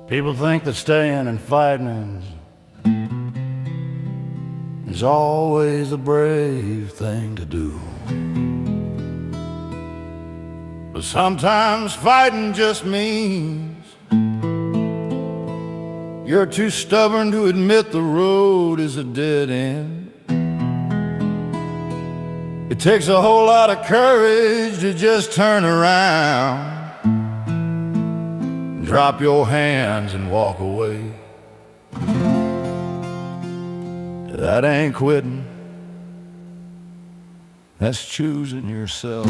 People think that staying and fighting is always a brave thing to do. But sometimes fighting just means you're too stubborn to admit the road is a dead end. It takes a whole lot of courage to just turn around, drop your hands and walk away. That ain't quitting, that's choosing yourself.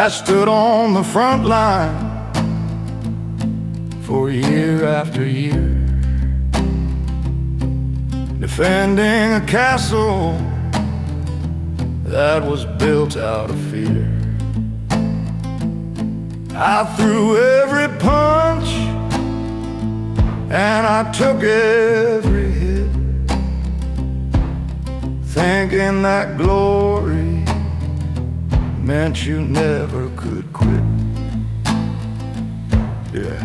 I stood on the front line for year after year, defending a castle that was built out of fear. I threw every punch and I took every hit, thinking that glory meant you never could quit. Yeah.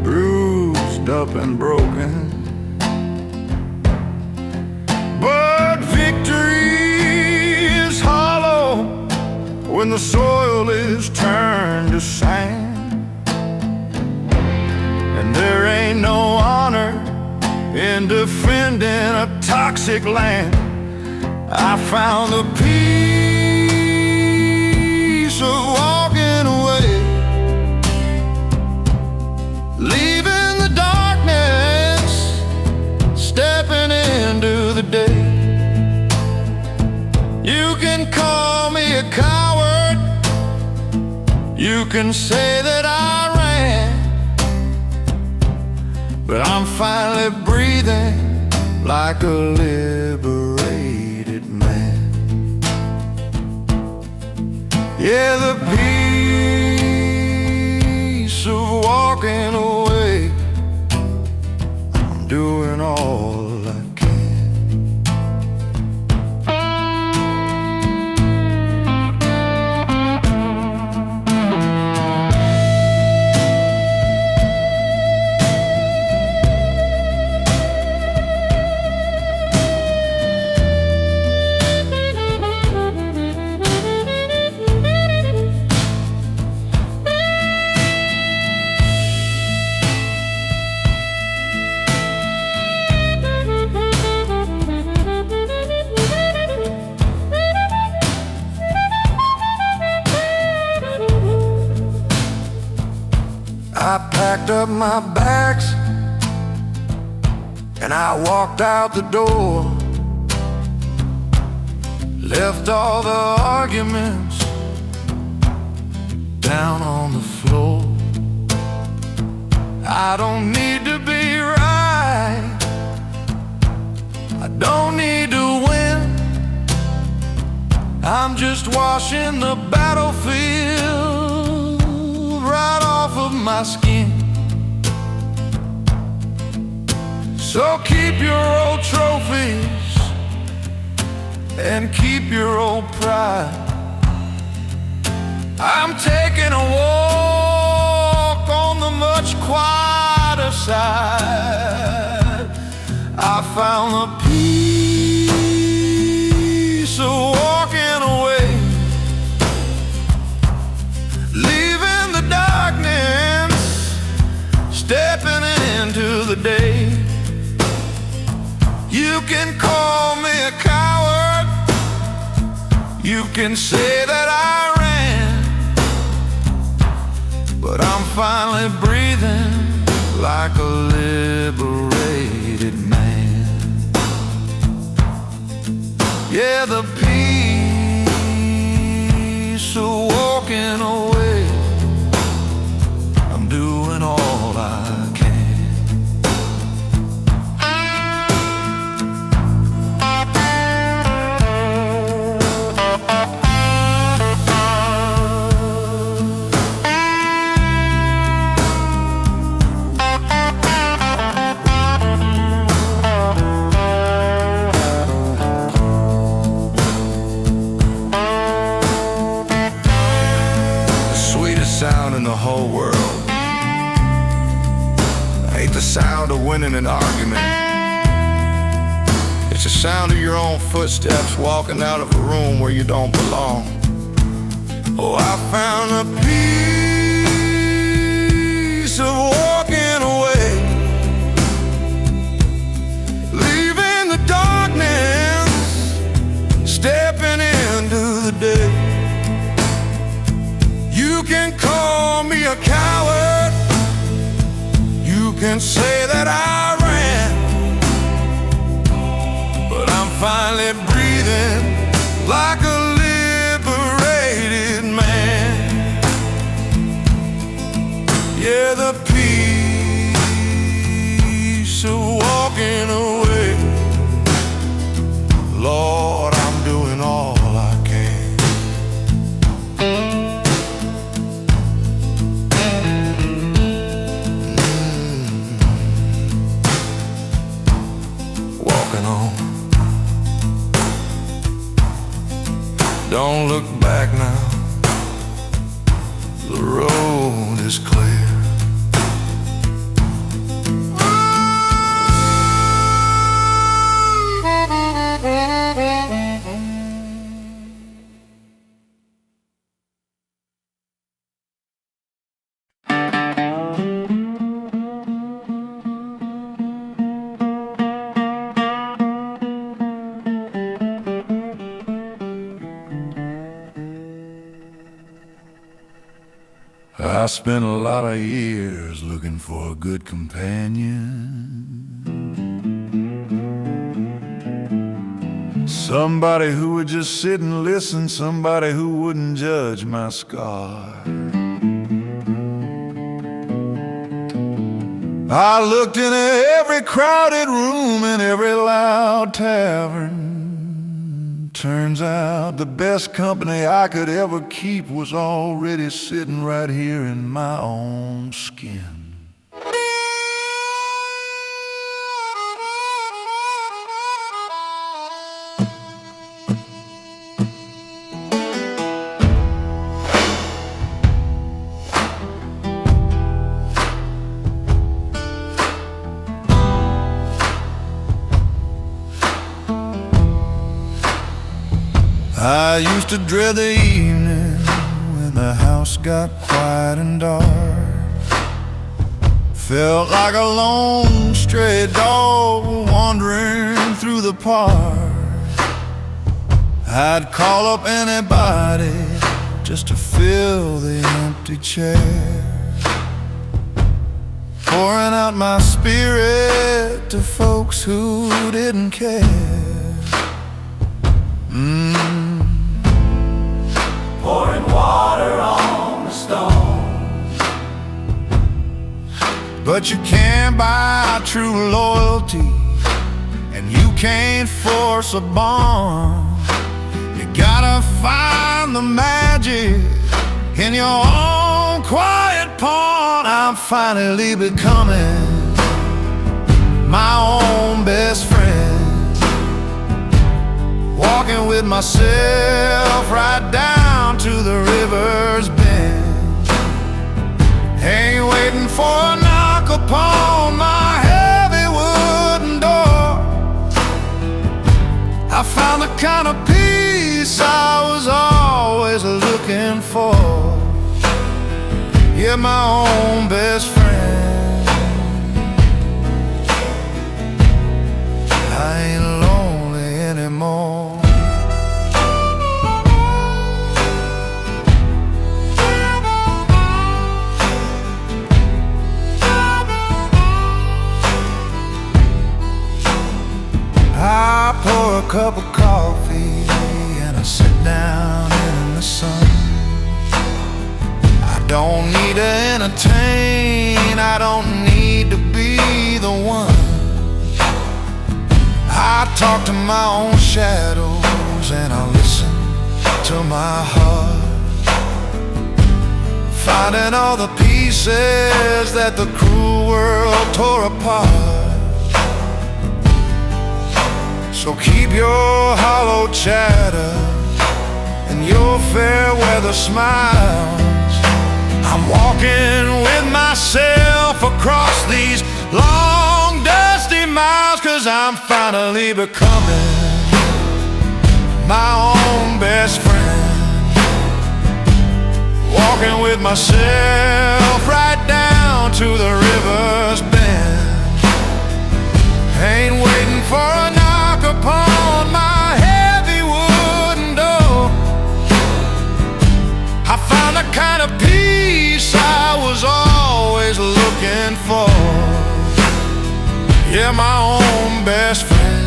Bruised up and broken, but victory the soil is turned to sand, and there ain't no honor in defending a toxic land. I found the peace of walking away, leaving the darkness, stepping into the day. You can call me a coward, you can say that I ran, but I'm finally breathing like a liberated man. Yeah, the peace of walking away, I'm doing all I can. I packed up my bags and I walked out the door, left all the arguments down on the floor. I don't need to be right, I don't need to win, I'm just washing the battlefield right off of my skin. So keep your old trophies and keep your old pride. I'm taking a walk on the much quieter side. I found the peace of walking away, leaving the darkness, stepping into the day. You can call me a coward, you can say that I ran, but I'm finally breathing like a liberated man. Yeah, the peace of walking away, I'm doing all I can. Sound in the whole world ain't the sound of winning an argument. It's the sound of your own footsteps walking out of a room where you don't belong. Oh, I found a piece of walking away, leaving the darkness, stepping into the day. You can call me a coward, you can say that I ran, but I'm finally breathing like a liberated man. Yeah, the peace of walking away, Lord, I'm doing all I can. Don't look back now, the road is clear. I spent a lot of years looking for a good companion, somebody who would just sit and listen, somebody who wouldn't judge my scars. I looked in every crowded room and every loud tavern. Turns out the best company I could ever keep was already sitting right here in my own skin. I used to dread the evening when the house got quiet and dark. Felt like a lone stray dog wandering through the park. I'd call up anybody just to fill the empty chair, pouring out my spirit to folks who didn't care. Pouring water on the stone. But you can't buy true loyalty, and you can't force a bond. You gotta find the magic in your own quiet pond. I'm finally becoming my own best friend, walking with myself right down to the river's bend. Ain't waiting for a knock upon my heavy wooden door. I found the kind of peace I was always looking for. Yeah, my own best friend. I ain't lonely anymore. I pour a cup of coffee and I sit down in the sun. I don't need to entertain, I don't need to be the one. I talk to my own shadows and I listen to my heart, finding all the pieces that the cruel world tore apart. So keep your hollow chatter and your fair weather smiles. I'm walking with myself across these long dusty miles, 'cause I'm finally becoming my own best friend, walking with myself right down to the river's bend. Ain't waiting for a knock upon my heavy wooden door. I found the kind of peace I was always looking for. Yeah, my own best friend.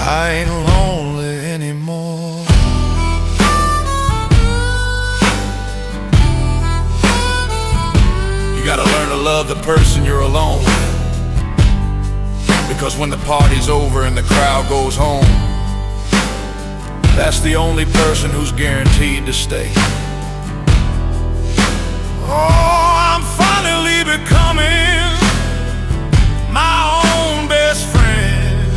I ain't lonely anymore. You gotta learn to love the person you're alone with, because when the party's over and the crowd goes home, that's the only person who's guaranteed to stay. Oh, I'm finally becoming my own best friend,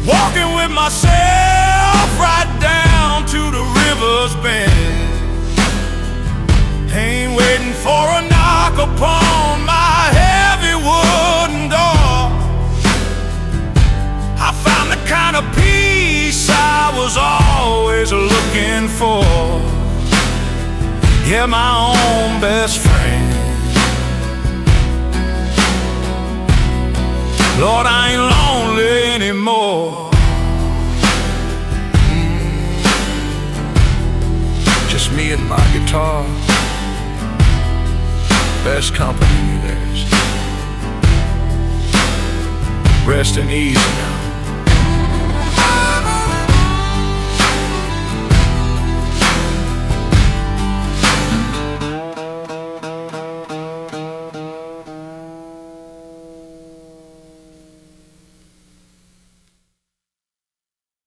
walking with myself right down to the river's bend. Ain't waiting for a knock upon my heavy wooden door. I found the kind of peace I was always looking for. Yeah, my own best friend. Lord, I ain't lonely anymore. just me and my guitar. Best company there's. Resting easy now.